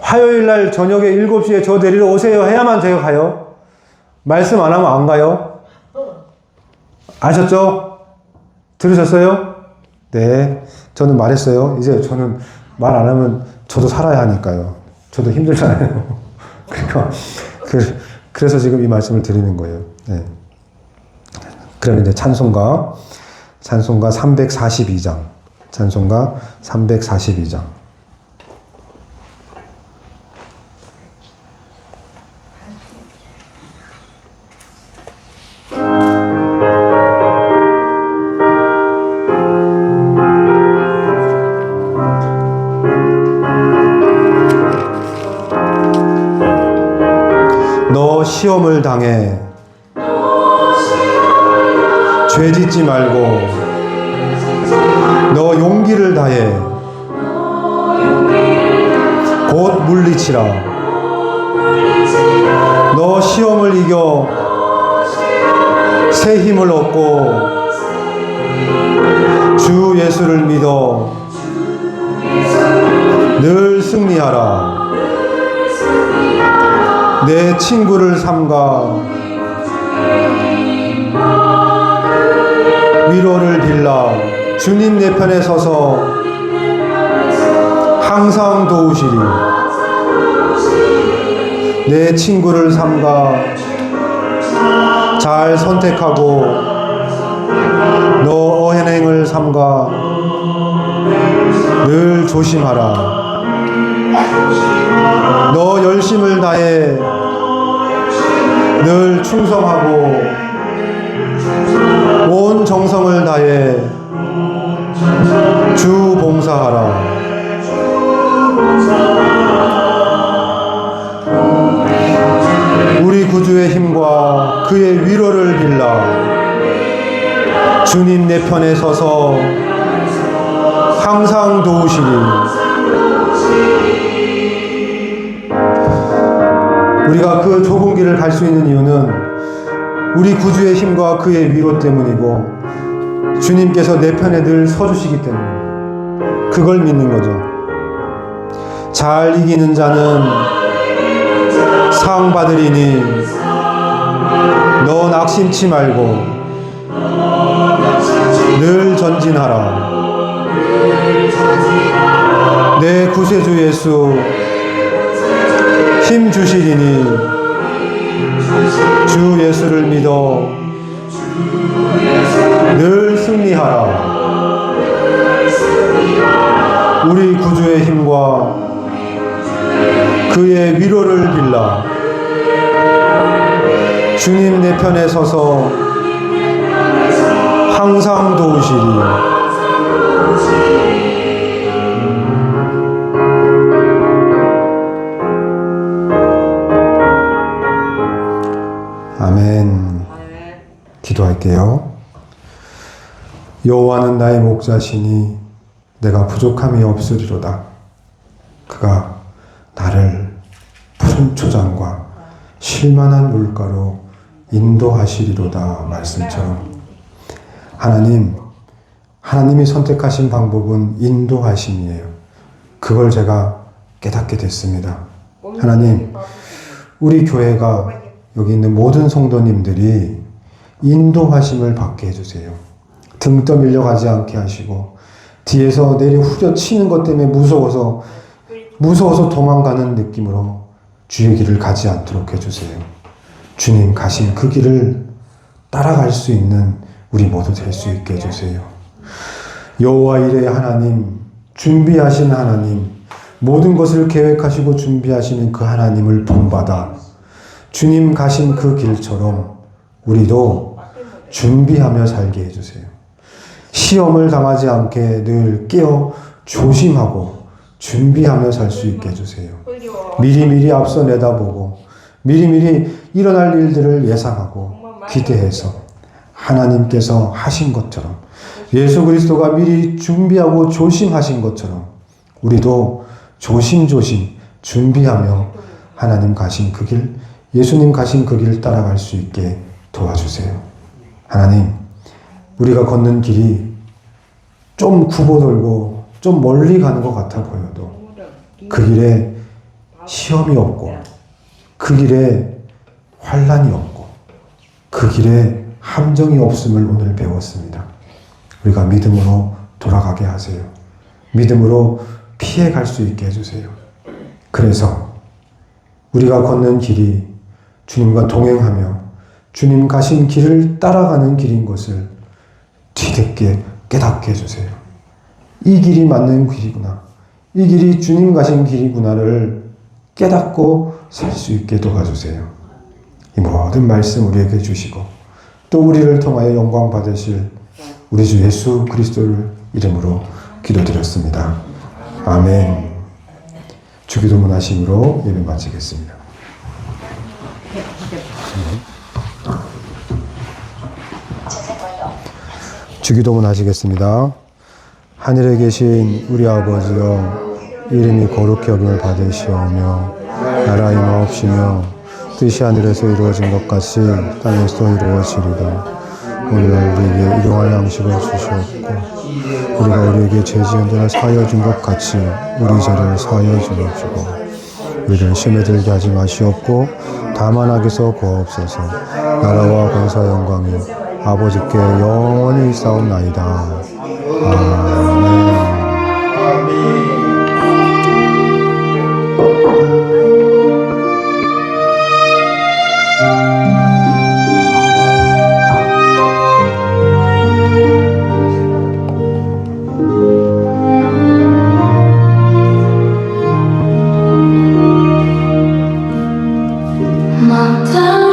화요일 날 저녁에 7시에 저 데리러 오세요 해야만 제가 가요. 말씀 안 하면 안 가요. 아셨죠? 들으셨어요? 네. 저는 말했어요. 이제 저는 말 안 하면 저도 살아야 하니까요. 저도 힘들잖아요. 그러니까 그래서 지금 이 말씀을 드리는 거예요. 네. 그럼 이제 찬송가 342장. 찬송가 342장. 너 시험을 당해 죄 짓지 말고 너 용기를 다해 곧 물리치라. 너 시험을 이겨 새 힘을 얻고 주 예수를 믿어 늘 승리하라. 내 친구를 삼가 위로를 빌라. 주님 내 편에 서서 항상 도우시리. 내 친구를 삼가 잘 선택하고 너 언행을 삼가 늘 조심하라. 너 열심을 다해 늘 충성하고 온 정성을 다해 주 봉사하라. 우리 구주의 힘과 그의 위로를 빌라. 주님 내 편에 서서 항상 도우시리. 우리가 그 좁은 길을 갈 수 있는 이유는 우리 구주의 힘과 그의 위로 때문이고 주님께서 내 편에 늘 서주시기 때문에 그걸 믿는 거죠. 잘 이기는 자는 상 받으리니 너 낙심치 말고 늘 전진하라. 내 구세주 예수 힘 주시리니 주 예수를 믿어 늘 승리하라. 우리 구주의 힘과 그의 위로를 빌라. 주님 내 편에 서서 항상 도우시리. 아멘. 기도할게요. 여호와는 나의 목자시니 내가 부족함이 없으리로다. 그가 나를 푸른 초장과 쉴만한 물가로 인도하시리로다 말씀처럼 하나님이 선택하신 방법은 인도하심이에요. 그걸 제가 깨닫게 됐습니다. 하나님, 우리 교회가 여기 있는 모든 성도님들이 인도하심을 받게 해주세요. 등 떠밀려 가지 않게 하시고 뒤에서 내려 후려치는 것 때문에 무서워서 도망가는 느낌으로 주의 길을 가지 않도록 해주세요. 주님 가신 그 길을 따라갈 수 있는 우리 모두 될 수 있게 해주세요. 여호와 이레 하나님, 준비하신 하나님, 모든 것을 계획하시고 준비하시는 그 하나님을 본받아 주님 가신 그 길처럼 우리도 준비하며 살게 해주세요. 시험을 당하지 않게 늘 깨어 조심하고 준비하며 살 수 있게 해주세요. 미리미리 앞서 내다보고 미리미리 일어날 일들을 예상하고 기대해서 하나님께서 하신 것처럼 예수 그리스도가 미리 준비하고 조심하신 것처럼 우리도 조심조심 준비하며 하나님 가신 그 길, 예수님 가신 그 길 따라갈 수 있게 도와주세요. 하나님, 우리가 걷는 길이 좀 굽어돌고 좀 멀리 가는 것 같아 보여도 그 길에 시험이 없고 그 길에 환난이 없고 그 길에 함정이 없음을 오늘 배웠습니다. 우리가 믿음으로 돌아가게 하세요. 믿음으로 피해갈 수 있게 해주세요. 그래서 우리가 걷는 길이 주님과 동행하며 주님 가신 길을 따라가는 길인 것을 뒤늦게 깨닫게 해주세요. 이 길이 맞는 길이구나. 이 길이 주님 가신 길이구나를 깨닫고 살 수 있게 도와주세요. 이 모든 말씀 우리에게 주시고 또 우리를 통하여 영광 받으실 우리 주 예수 그리스도를 이름으로 기도드렸습니다. 아멘. 주기도문 하심으로 예배 마치겠습니다. 주기도문 하시겠습니다. 하늘에 계신 우리 아버지여, 이름이 거룩히 여김을 받으시오며 나라의 마옵시며 뜻이 하늘에서 이루어진 것 같이 땅에서도 이루어지리다. 오늘날 우리에게 일용할 양식을 주시옵고 우리가 우리에게 죄 지은 자를 사하여 준 것 같이 우리 죄를 사하여 주옵시고 우리를 시험에 들게 하지 마시옵고 다만 악에서 구하옵소서. 나라와 권사 영광이 아버지께 영원히 있사옵나이다. 아멘. 막다른